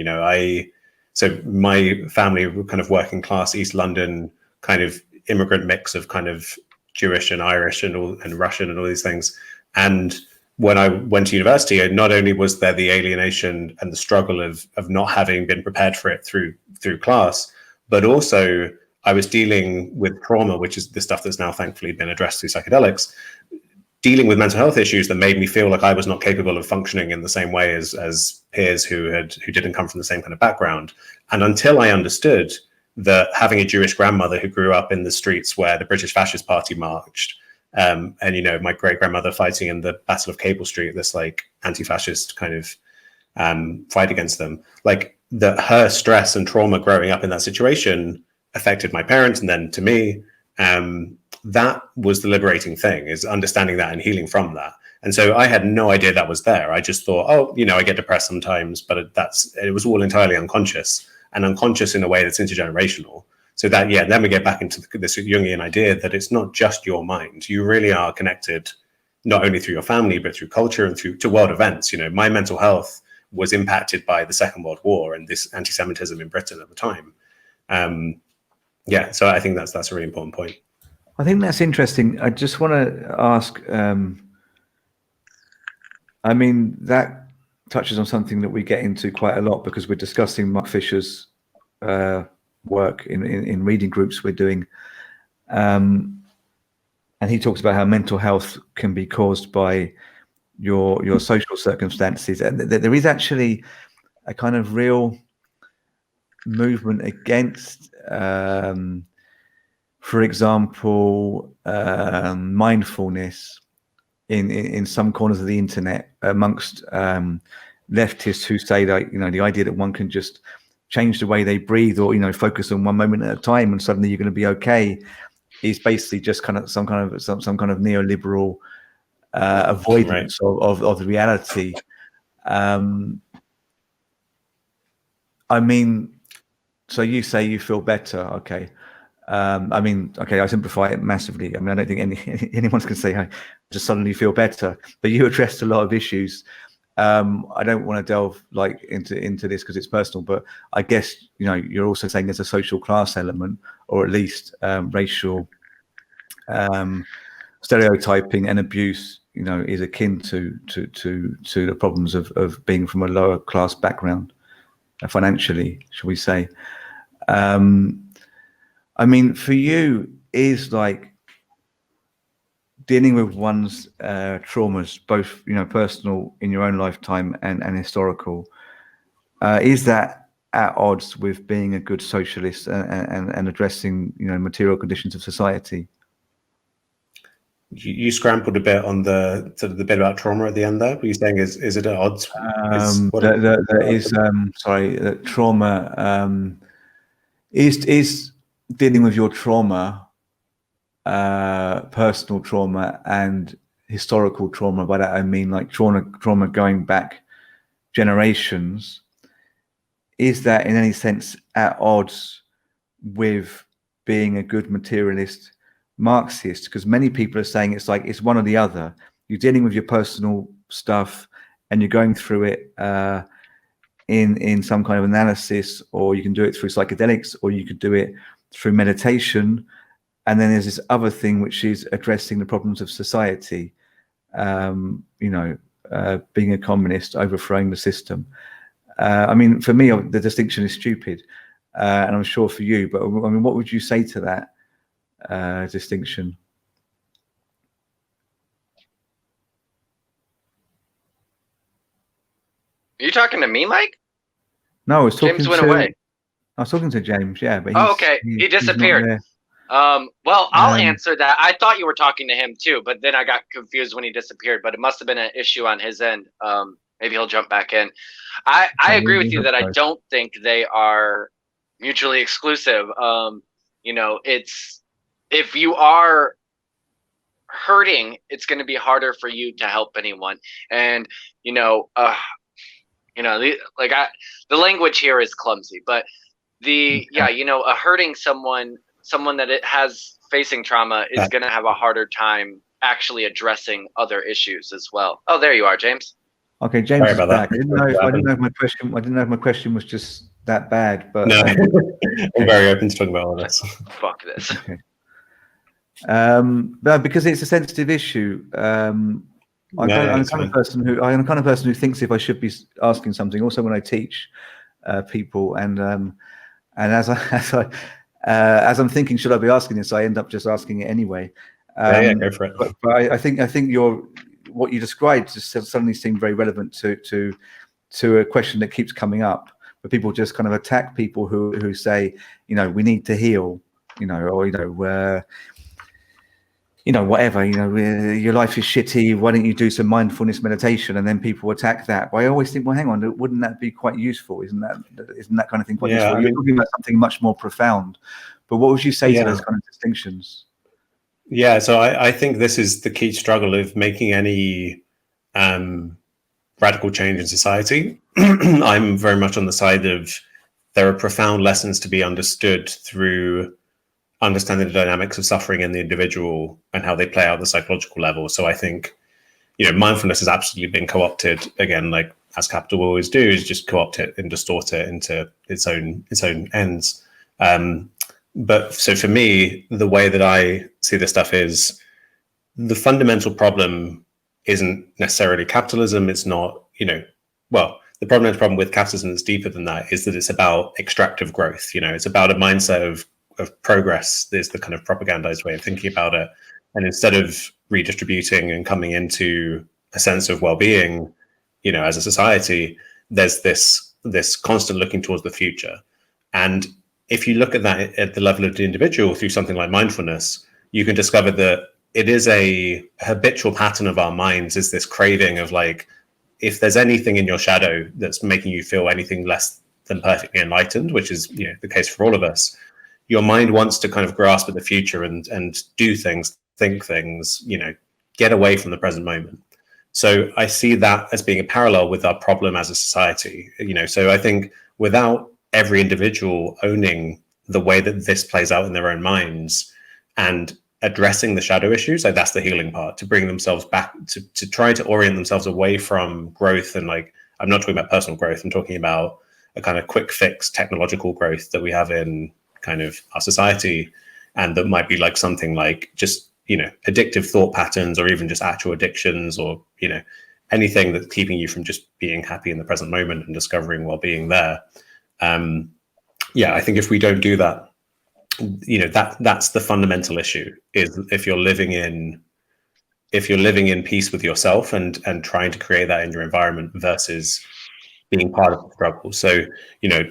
So my family were kind of working class East London kind of immigrant mix of kind of Jewish and Irish and Russian and all these things. And when I went to university, not only was there the alienation and the struggle of not having been prepared for it through class, but also I was dealing with trauma, which is the stuff that's now thankfully been addressed through psychedelics, dealing with mental health issues that made me feel like I was not capable of functioning in the same way as peers who didn't come from the same kind of background. And until I understood that having a Jewish grandmother who grew up in the streets where the British Fascist Party marched, and my great grandmother fighting in the Battle of Cable Street, this like anti-fascist kind of fight against them, like that her stress and trauma growing up in that situation affected my parents and then to me. That was the liberating thing, is understanding that and healing from that. And so I had no idea that was there. I just thought, I get depressed sometimes, but it was all entirely unconscious, and unconscious in a way that's intergenerational. So that, then we get back into this Jungian idea that it's not just your mind. You really are connected, not only through your family, but through culture and to world events. My mental health was impacted by the Second World War and this anti-Semitism in Britain at the time. So I think that's a really important point. I think that's interesting. I just want to ask, that touches on something that we get into quite a lot because we're discussing Mark Fisher's work in reading groups we're doing. And he talks about how mental health can be caused by your social circumstances. And there is actually a kind of real movement against, for example, mindfulness in some corners of the internet amongst leftists who say that, the idea that one can just change the way they breathe or, focus on one moment at a time and suddenly you're going to be okay is basically just kind of some kind of neoliberal avoidance of the reality. So you say you feel better. Okay. I simplify it massively. I don't think anyone's going to say, I just suddenly feel better, but you addressed a lot of issues. I don't want to delve into this because it's personal, but I guess, you're also saying there's a social class element, or at least racial stereotyping and abuse, is akin to the problems of being from a lower class background, financially, shall we say. For you, is dealing with one's traumas, both personal in your own lifetime and historical. Is that at odds with being a good socialist and addressing, you know, material conditions of society? You scrambled a bit on the sort of the bit about trauma at the end there. Were you saying is it at odds? That trauma is dealing with your trauma, personal trauma and historical trauma. By that I mean like trauma going back generations. Is that in any sense at odds with being a good materialist Marxist? Because many people are saying it's like it's one or the other. You're dealing with your personal stuff and you're going through it in some kind of analysis, or you can do it through psychedelics, or you could do it through meditation. And then there's this other thing which is addressing the problems of society, you know, being a communist, overthrowing the system. I mean, for me, the distinction is stupid, and I'm sure for you, but I mean, what would you say to that distinction? Are you talking to me, Mike? No, I was talking James went away. I was talking to James, yeah, but okay. He disappeared. Well, I'll answer that. I thought you were talking to him too, but then I got confused when he disappeared, but it must have been an issue on his end. Maybe he'll jump back in. I agree with you that I don't think they are mutually exclusive. You know, it's, if you are hurting, it's going to be harder for you to help anyone. And, the language here is clumsy, but hurting someone that it has facing trauma is going to have a harder time actually addressing other issues as well. Oh, there you are, James. Okay, James is back. I didn't know if my question was just that bad, but no. I'm very open to talking about all this. Fuck this. Okay. But because it's a sensitive issue, I'm the kind of person who thinks if I should be asking something. Also, when I teach people, and as I'm thinking, should I be asking this? I end up just asking it anyway. Go for it. But I think what you described just suddenly seemed very relevant to a question that keeps coming up, where people just kind of attack people who say, we need to heal, or whatever, your life is shitty, why don't you do some mindfulness meditation? And then people attack that. But I always think, well, hang on, wouldn't that be quite useful? Isn't that kind of thing quite useful? You're talking about something much more profound. But what would you say to those kind of distinctions? Yeah, so I think this is the key struggle of making any radical change in society. I'm very much on the side of there are profound lessons to be understood through understanding the dynamics of suffering in the individual and how they play out at the psychological level. So I think, mindfulness has absolutely been co-opted, again, like as capital will always do, is just co-opt it and distort it into its own ends. But so for me, the way that I see this stuff is the fundamental problem isn't necessarily capitalism. It's not, the fundamental problem with capitalism that's deeper than that is that it's about extractive growth. It's about a mindset of progress. There's the kind of propagandized way of thinking about it. And instead of redistributing and coming into a sense of well-being, as a society, there's this constant looking towards the future. And if you look at that at the level of the individual through something like mindfulness, you can discover that it is a habitual pattern of our minds, is this craving of like, if there's anything in your shadow that's making you feel anything less than perfectly enlightened, which is the case for all of us, your mind wants to kind of grasp at the future and do things, think things, get away from the present moment. So I see that as being a parallel with our problem as a society. So I think without every individual owning the way that this plays out in their own minds and addressing the shadow issues, like that's the healing part, to bring themselves back, to try to orient themselves away from growth. And like, I'm not talking about personal growth, I'm talking about a kind of quick fix technological growth that we have in kind of our society. And that might be like something like just, addictive thought patterns, or even just actual addictions, or, anything that's keeping you from just being happy in the present moment and discovering well-being there. I think if we don't do that, that's the fundamental issue, is if you're living in peace with yourself and trying to create that in your environment versus being part of the struggle. So,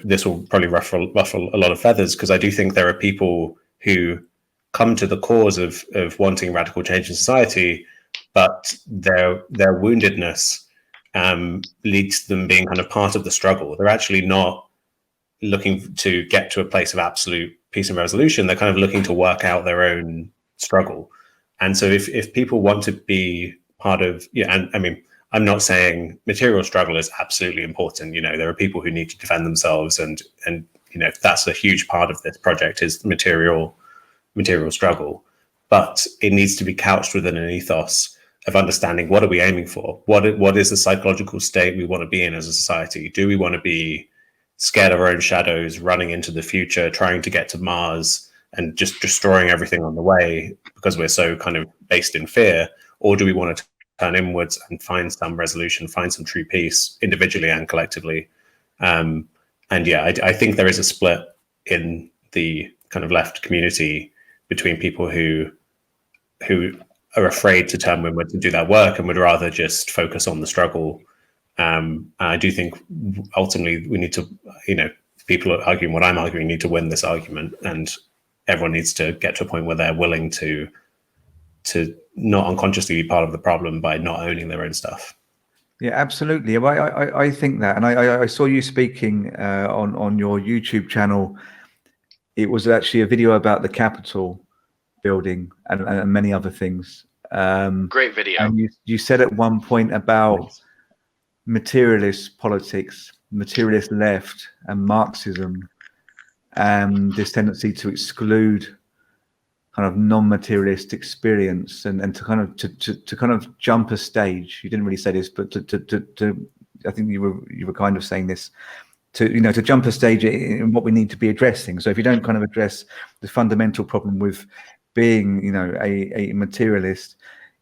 this will probably ruffle a lot of feathers, because I do think there are people who come to the cause of wanting radical change in society, but their woundedness leads to them being kind of part of the struggle. They're actually not looking to get to a place of absolute peace and resolution. They're kind of looking to work out their own struggle. And so if people want to be part of, and I mean, I'm not saying material struggle is absolutely important. There are people who need to defend themselves, and that's a huge part of this project, is material struggle. But it needs to be couched within an ethos of understanding, what are we aiming for? What is the psychological state we want to be in as a society? Do we want to be scared of our own shadows, running into the future, trying to get to Mars and just destroying everything on the way because we're so kind of based in fear? Or do we want to turn inwards and find some resolution, find some true peace, individually and collectively? I think there is a split in the kind of left community between people who are afraid to turn inwards and do that work and would rather just focus on the struggle. I do think ultimately we need to, people are arguing what I'm arguing, need to win this argument, and everyone needs to get to a point where they're willing to not unconsciously be part of the problem by not owning their own stuff. Yeah, absolutely. I think that, and I saw you speaking on your YouTube channel. It was actually a video about the Capitol building and many other things. Great video. And you said at one point about materialist politics, materialist left, and Marxism, and this tendency to exclude kind of non-materialist experience, and to kind of jump a stage. You didn't really say this, but to I think you were kind of saying this, to jump a stage in what we need to be addressing. So if you don't kind of address the fundamental problem with being, a materialist,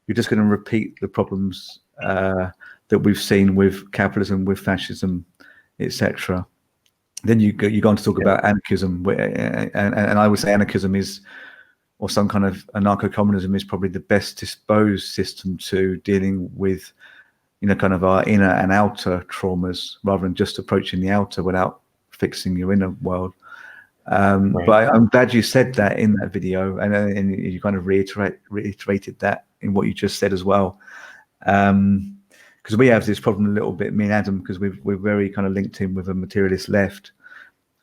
you're just going to repeat the problems that we've seen with capitalism, with fascism, etc. Then you go on to talk about anarchism, and I would say anarchism is, or some kind of anarcho-communism, is probably the best disposed system to dealing with, kind of our inner and outer traumas, rather than just approaching the outer without fixing your inner world. Right. But I'm glad you said that in that video, and you kind of reiterated that in what you just said as well. Because we have this problem a little bit, me and Adam, because we're very kind of linked in with a materialist left.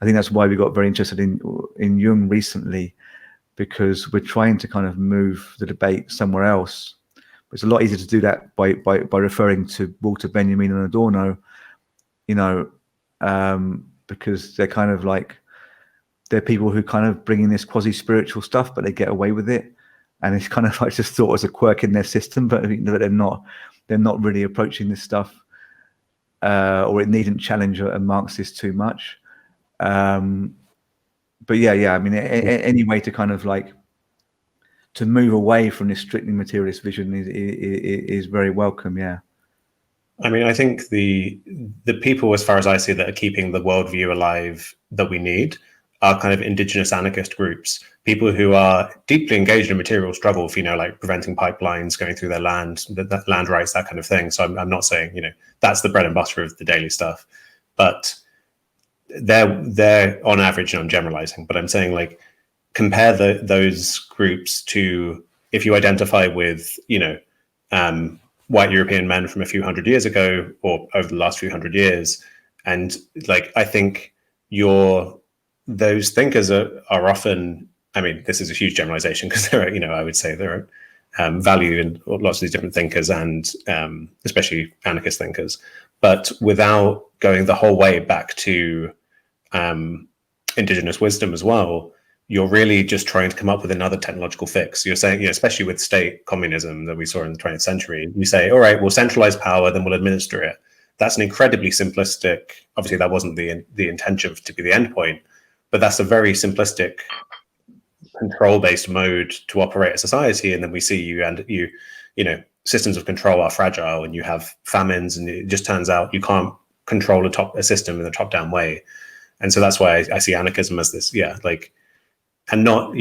I think that's why we got very interested in Jung recently, because we're trying to kind of move the debate somewhere else. But it's a lot easier to do that by referring to Walter Benjamin and Adorno, because they're kind of like, they're people who kind of bring in this quasi-spiritual stuff, but they get away with it, and it's kind of like just thought as a quirk in their system, but they're not really approaching this stuff, or it needn't challenge a Marxist too much. But I mean, any way to kind of like to move away from this strictly materialist vision is very welcome. Yeah. I mean, I think the people, as far as I see, that are keeping the worldview alive that we need are kind of indigenous anarchist groups, people who are deeply engaged in material struggle for, like preventing pipelines going through their land, that land rights, that kind of thing. So I'm not saying, that's the bread and butter of the daily stuff, but they're on average, and I'm generalizing, but I'm saying, like, compare those groups to, if you identify with, white European men from a few hundred years ago or over the last few hundred years. And like, I think those thinkers are often, I mean, this is a huge generalization because there are, I would say there are value in lots of these different thinkers, and especially anarchist thinkers, but without going the whole way back to indigenous wisdom as well, you're really just trying to come up with another technological fix. You're saying, especially with state communism that we saw in the 20th century, you say, all right, we'll centralize power, then we'll administer it. That's an incredibly simplistic, obviously that wasn't the intention to be the end point, but that's a very simplistic control-based mode to operate a society. And then we see you systems of control are fragile, and you have famines, and it just turns out you can't control a system in a top-down way. And so that's why I see anarchism as this, and not,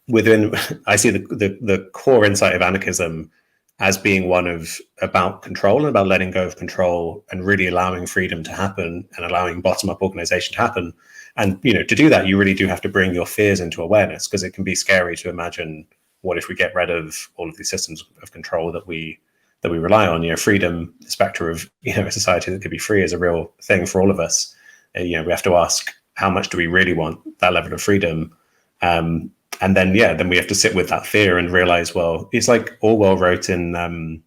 within, I see the core insight of anarchism as being one of about control and about letting go of control and really allowing freedom to happen and allowing bottom-up organization to happen. And to do that, you really do have to bring your fears into awareness, because it can be scary to imagine, what if we get rid of all of these systems of control that we rely on? Freedom, the specter of a society that could be free, is a real thing for all of us. We have to ask, how much do we really want that level of freedom? And then we have to sit with that fear and realize, well, it's like Orwell wrote in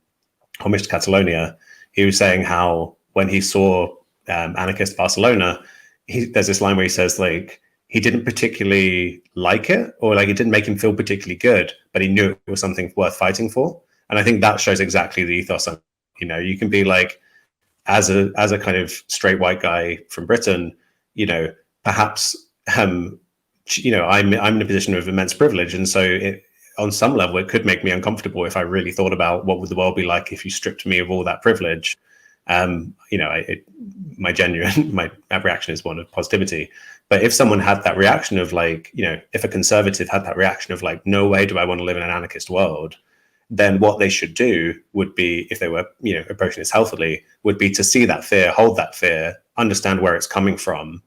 Homage to Catalonia. He was saying how when he saw anarchist Barcelona, there's this line where he says, like, he didn't particularly like it, or like it didn't make him feel particularly good, but he knew it was something worth fighting for. And I think that shows exactly the ethos of, you can be like, as a kind of straight white guy from Britain, perhaps I'm in a position of immense privilege, and so on some level it could make me uncomfortable if I really thought about what would the world be like if you stripped me of all that privilege. My reaction is one of positivity. But if someone had that reaction of like, if a conservative had that reaction of like, no way do I want to live in an anarchist world, then what they should do would be, if they were, approaching this healthily, would be to see that fear, hold that fear, understand where it's coming from,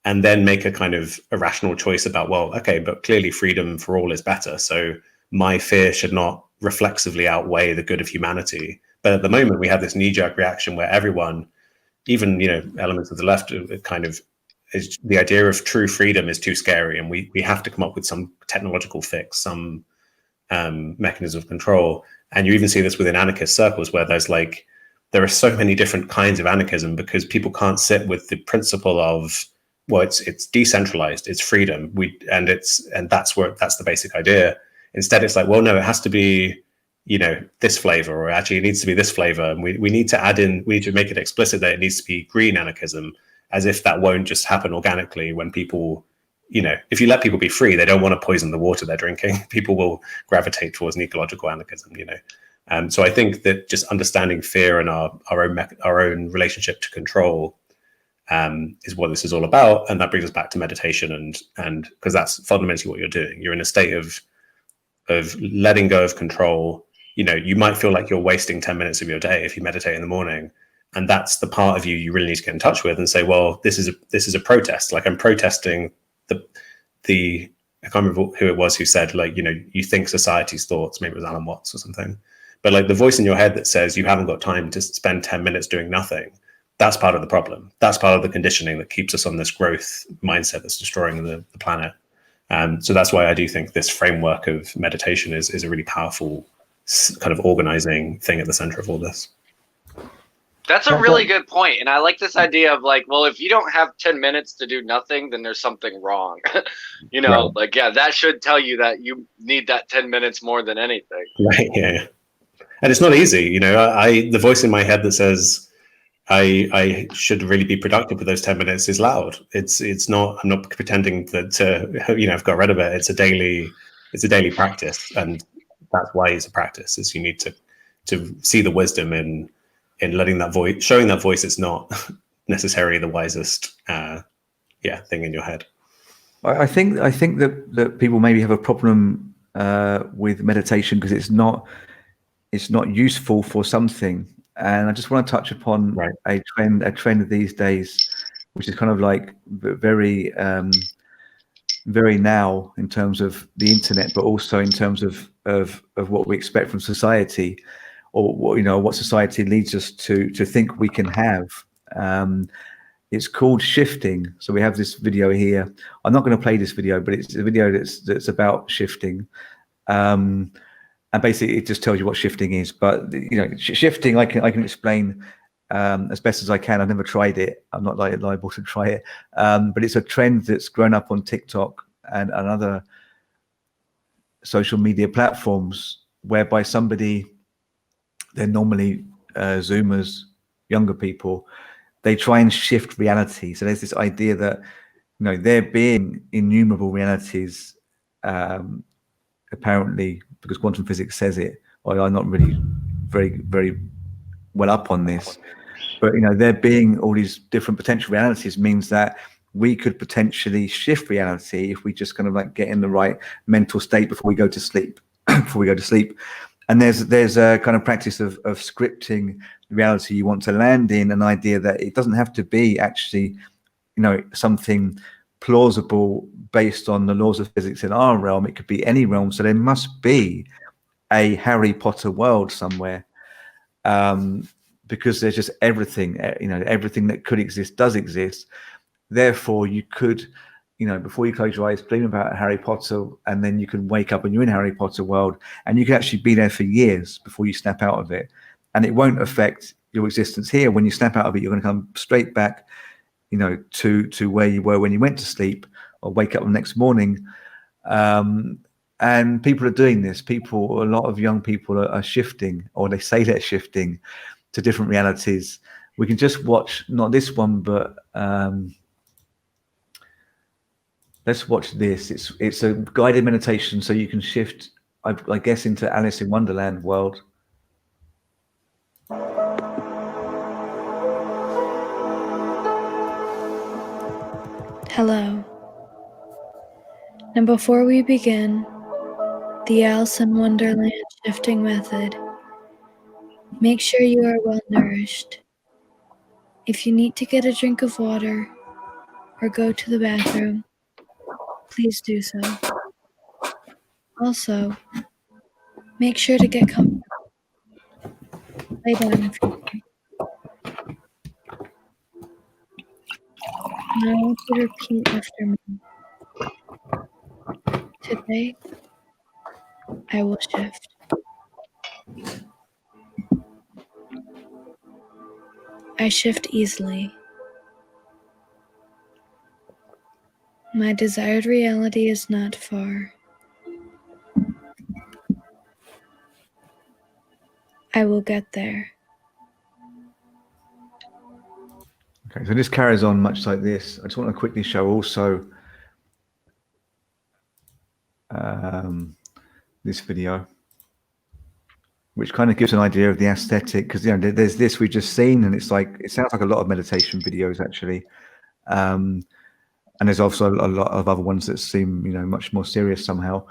and then make a kind of a rational choice about, well, okay, but clearly freedom for all is better. So my fear should not reflexively outweigh the good of humanity. But at the moment, we have this knee-jerk reaction where everyone, even elements of the left, kind of is the idea of true freedom is too scary, and we have to come up with some technological fix, some mechanism of control. And you even see this within anarchist circles, where there are so many different kinds of anarchism, because people can't sit with the principle of, well, it's decentralized, it's freedom, and that's the basic idea. Instead, it's like, well, no, it has to be this flavor, or actually it needs to be this flavor, and we need to make it explicit that it needs to be green anarchism, as if that won't just happen organically when people, if you let people be free, they don't want to poison the water they're drinking. People will gravitate towards an ecological anarchism. So I think that just understanding fear and our own relationship to control is what this is all about. And that brings us back to meditation, and because that's fundamentally what you're doing. You're in a state of letting go of control. You might feel like you're wasting 10 minutes of your day if you meditate in the morning, and that's the part of you really need to get in touch with and say, well, this is a protest. Like, I'm protesting the I can't remember who it was who said, like, you think society's thoughts, maybe it was Alan Watts or something, but like the voice in your head that says you haven't got time to spend 10 minutes doing nothing, that's part of the problem. That's part of the conditioning that keeps us on this growth mindset that's destroying the planet. So that's why I do think this framework of meditation is a really powerful kind of organizing thing at the center of all this. That's a really good point. And I like this idea of like, well, if you don't have 10 minutes to do nothing, then there's something wrong. Right. Like, yeah, that should tell you that you need that 10 minutes more than anything. Right. Yeah. And it's not easy. The voice in my head that says I should really be productive with those 10 minutes is loud. It's not, I'm not pretending that I've got rid of it. It's a daily practice. And that's why it's a practice, is you need to see the wisdom in letting that voice, showing that voice it's not necessarily the wisest thing in your head. I think that people maybe have a problem with meditation because it's not useful for something. And I just want to touch upon a trend of these days, which is kind of like very very now in terms of the internet, but also in terms of what we expect from society, or what society leads us to think we can have. It's called shifting. So we have this video here. I'm not going to play this video, but it's a video that's about shifting. And basically it just tells you what shifting is. But shifting, I can explain as best as I can. I've never tried it. I'm not liable to try it. But it's a trend that's grown up on TikTok and other social media platforms, whereby they're normally Zoomers, younger people, they try and shift reality. So there's this idea that there being innumerable realities, apparently, because quantum physics says it. Well, I'm not really very, very well up on this, but there being all these different potential realities means that we could potentially shift reality if we just kind of like get in the right mental state before we go to sleep. And there's a kind of practice of scripting the reality you want to land in, an idea that it doesn't have to be actually, something plausible based on the laws of physics in our realm. It could be any realm. So there must be a Harry Potter world somewhere, because there's just everything, everything that could exist does exist. Therefore, you could, before you close your eyes, dream about Harry Potter, and then you can wake up and you're in Harry Potter world, and you can actually be there for years before you snap out of it. And it won't affect your existence here. When you snap out of it, you're going to come straight back, to where you were when you went to sleep, or wake up the next morning. And people are doing this. A lot of young people are shifting, or they say they're shifting to different realities. We can just watch, not this one, but let's watch this. It's a guided meditation, so you can shift, I guess, into Alice in Wonderland world. Hello. Now before we begin the Alice in Wonderland shifting method, make sure you are well nourished. If you need to get a drink of water or go to the bathroom, please do so. Also, make sure to get comfortable. Lay down if you can. Now I want you to repeat after me. Today, I will shift. I shift easily. My desired reality is not far. I will get there. Okay, so this carries on much like this. I just want to quickly show also this video, which kind of gives an idea of the aesthetic, because there's this we've just seen, and it sounds like a lot of meditation videos actually, and there's also a lot of other ones that seem much more serious somehow.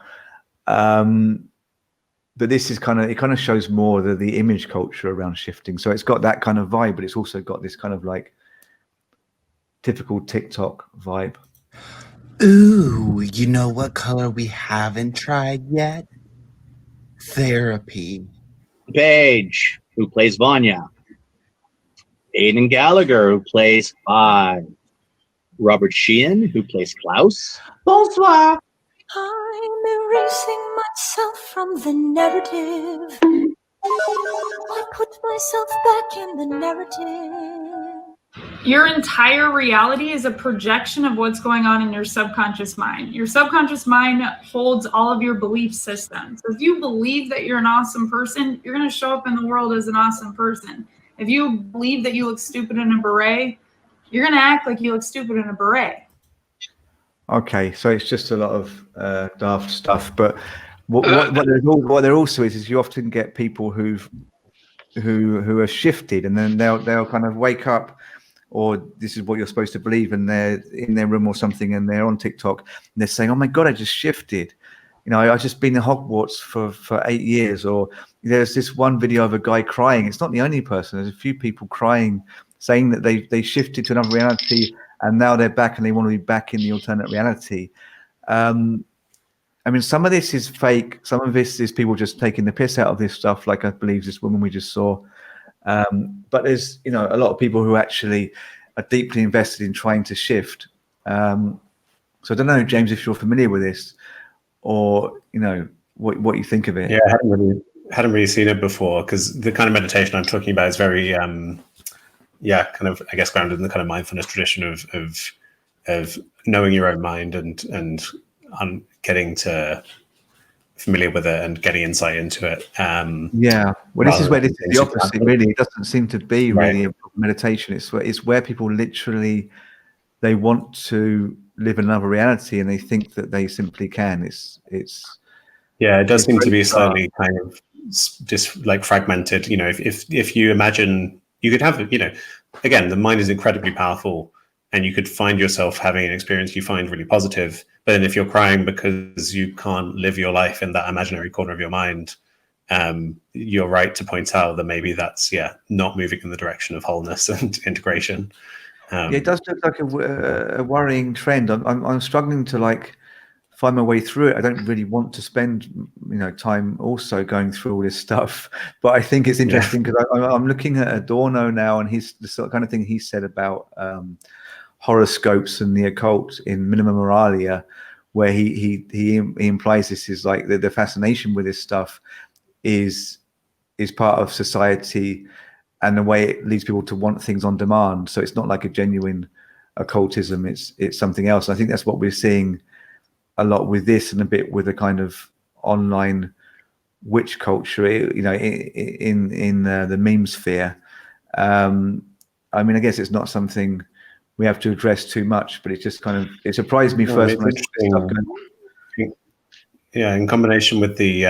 But this is it kind of shows more the image culture around shifting. So it's got that kind of vibe, but it's also got this kind of like typical TikTok vibe. Ooh, you know what color we haven't tried yet? Therapy. Paige, who plays Vanya. Aidan Gallagher, who plays Fi. Robert Sheehan, who plays Klaus. Bonsoir. I'm erasing myself from the narrative. I put myself back in the narrative. Your entire reality is a projection of what's going on in your subconscious mind. Your subconscious mind holds all of your belief systems. If you believe that you're an awesome person, you're going to show up in the world as an awesome person. If you believe that you look stupid in a beret, you're going to act like you look stupid in a beret. Okay, so it's just a lot of daft stuff. But what there also is you often get people who are shifted, and then they'll kind of wake up, or this is what you're supposed to believe, and they're in their room or something, and they're on TikTok, and they're saying, "Oh my God, I just shifted. I've just been in Hogwarts for 8 years." Or there's this one video of a guy crying. It's not the only person. There's a few people crying, saying that they shifted to another reality, and now they're back, and they want to be back in the alternate reality. I mean, some of this is fake. Some of this is people just taking the piss out of this stuff, like I believe this woman we just saw. But there's, a lot of people who actually are deeply invested in trying to shift. So I don't know, James, if you're familiar with this, or what you think of it. Yeah, I hadn't really seen it before, because the kind of meditation I'm talking about is very, kind of, I guess, grounded in the kind of mindfulness tradition of knowing your own mind and getting to familiar with it and getting insight into it. This is where this is the opposite. Really, it doesn't seem to be really a meditation. It's where people literally, they want to live another reality, and they think that they simply can. It does seem to be slightly kind of just like fragmented. If you imagine, you could have, again, the mind is incredibly powerful, and you could find yourself having an experience you find really positive. But then if you're crying because you can't live your life in that imaginary corner of your mind, you're right to point out that maybe that's not moving in the direction of wholeness and integration. It does look like a worrying trend. I'm struggling to like find my way through it. I don't really want to spend time also going through all this stuff, but I think it's interesting because I'm looking at Adorno now, and the sort of kind of thing he said about horoscopes and the occult in Minima Moralia, where he implies this is like the fascination with this stuff is part of society and the way it leads people to want things on demand. So it's not like a genuine occultism, it's something else. And I think that's what we're seeing a lot with this, and a bit with a kind of online witch culture, in the meme sphere. I mean, I guess it's not something we have to address too much, but it just kind of, it surprised me first when I saw this stuff going on. Yeah, in combination with the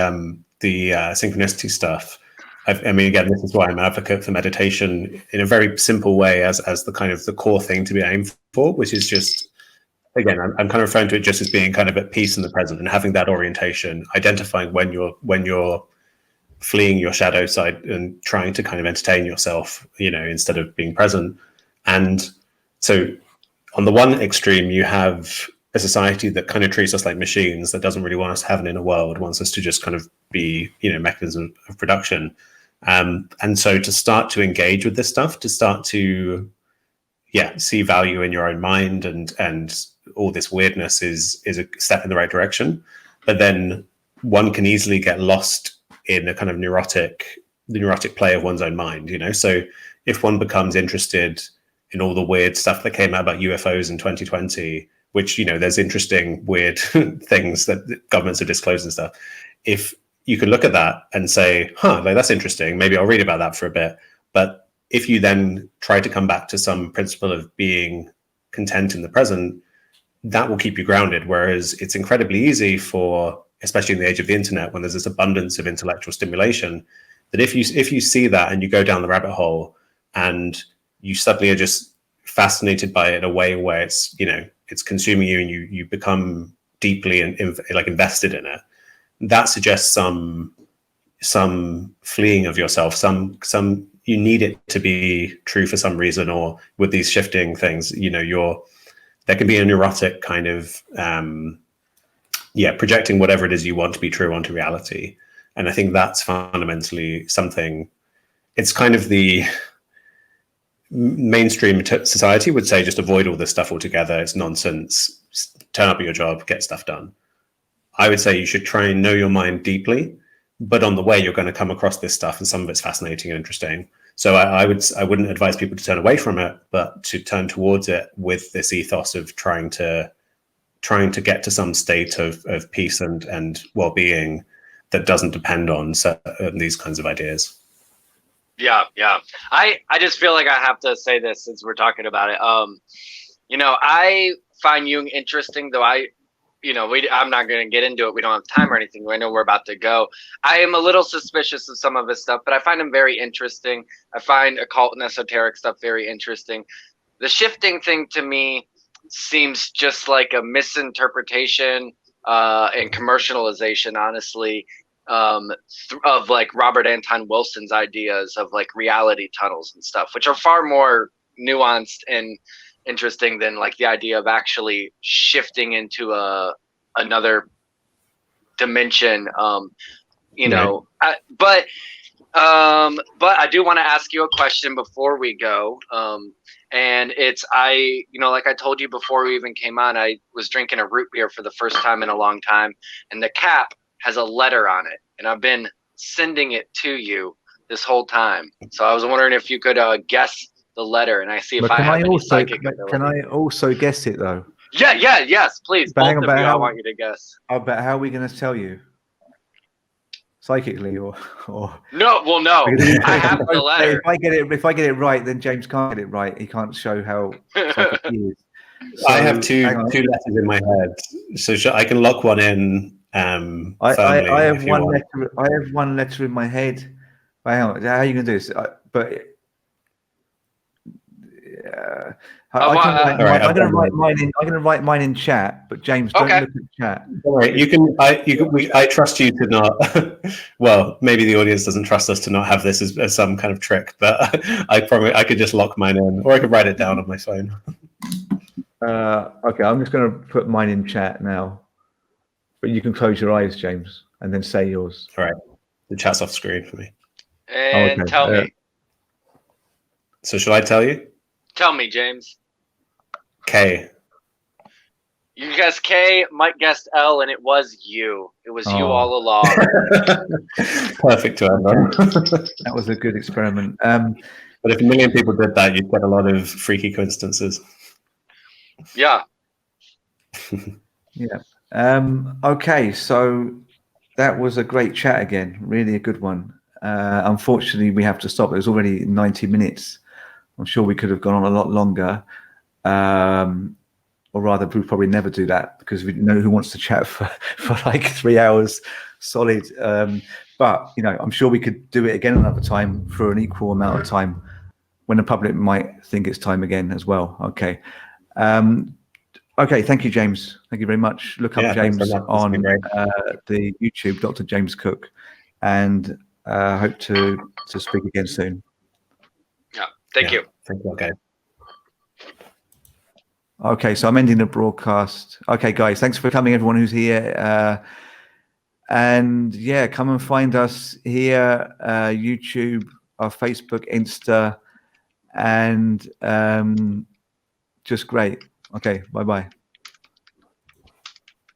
synchronicity stuff. I mean, again, this is why I'm an advocate for meditation in a very simple way as the kind of the core thing to be aimed for, which is just, again, I'm kind of referring to it just as being kind of at peace in the present and having that orientation, identifying when you're fleeing your shadow side and trying to kind of entertain yourself, instead of being present. And so on the one extreme, you have a society that kind of treats us like machines, that doesn't really want us to have an inner world, wants us to just kind of be, mechanism of production. And so to start to engage with this stuff, to start to, see value in your own mind and all this weirdness is a step in the right direction. But then one can easily get lost in a kind of neurotic play of one's own mind, So if one becomes interested in all the weird stuff that came out about UFOs in 2020, which, there's interesting, weird things that governments have disclosed and stuff. If you can look at that and say, that's interesting, maybe I'll read about that for a bit. But if you then try to come back to some principle of being content in the present, that will keep you grounded. Whereas it's incredibly easy for, especially in the age of the internet, when there's this abundance of intellectual stimulation, that if you see that and you go down the rabbit hole and you suddenly are just fascinated by it in a way where it's, it's consuming you and you become deeply invested in it, that suggests some fleeing of yourself, some you need it to be true for some reason, or with these shifting things, there can be a neurotic kind of projecting whatever it is you want to be true onto reality. And I think that's fundamentally something. It's kind of the mainstream society would say, just avoid all this stuff altogether. It's nonsense. Turn up at your job, get stuff done. I would say you should try and know your mind deeply, but on the way you're going to come across this stuff, and some of it's fascinating and interesting. So I wouldn't advise people to turn away from it, but to turn towards it with this ethos of trying to get to some state of peace and well-being that doesn't depend on these kinds of ideas. Yeah. I just feel like I have to say this since we're talking about it. I find Jung interesting, though I'm not going to get into it. We don't have time or anything. I know we're about to go. I am a little suspicious of some of his stuff, but I find him very interesting. I find occult and esoteric stuff very interesting. The shifting thing to me seems just like a misinterpretation and commercialization, honestly, of like Robert Anton Wilson's ideas of like reality tunnels and stuff, which are far more nuanced and interesting than like the idea of actually shifting into another dimension. But I do want to ask you a question before we go. And it's, like I told you before we even came on, I was drinking a root beer for the first time in a long time, and the cap has a letter on it, and I've been sending it to you this whole time. So I was wondering if you could guess the letter, and I see if I have any psychic ability. Can I also guess it though? Yes, please. Both of you, I want you to guess. But how are we going to tell you? Psychically or no? Well, no. I have the letter. If I get it right, then James can't get it right. He can't show how psychic he is. So, I have two letters in my head, so I can lock one in. I have one letter. I have one letter in my head. Hang on, how are you going to do this? I'm I've going to done write mine. mine in. I'm going to write mine in chat, but James, don't Okay. look at chat. All right, I trust you to not. Well, maybe the audience doesn't trust us to not have this as some kind of trick, but I promise I could just lock mine in, or I could write it down on my phone. Okay, I'm just going to put mine in chat now, but you can close your eyes, James, and then say yours. All right, the chat's off screen for me. And okay. tell me. So should I tell you? Tell me, James. K. You guessed K, Mike guessed L, and it was you. It was you all along. Perfect to end on. That was a good experiment. But if 1 million people did that, you'd get a lot of freaky coincidences. Yeah. Yeah. Okay, so that was a great chat again. Really a good one. Unfortunately, we have to stop. It was already 90 minutes. I'm sure we could have gone on a lot longer. Or rather, we'll probably never do that because we know who wants to chat for like 3 hours solid. But, you know, I'm sure we could do it again another time for an equal amount of time when the public might think it's time again as well. Okay. Okay, thank you, James. Thank you very much. Look up James on the YouTube, Dr. James Cooke, and hope to speak again soon. Yeah, thank you. Thank you, guys. Okay, so I'm ending the broadcast. Okay, guys, thanks for coming, everyone who's here. And yeah, come and find us here, YouTube, our Facebook, Insta, and just great. Okay, bye-bye.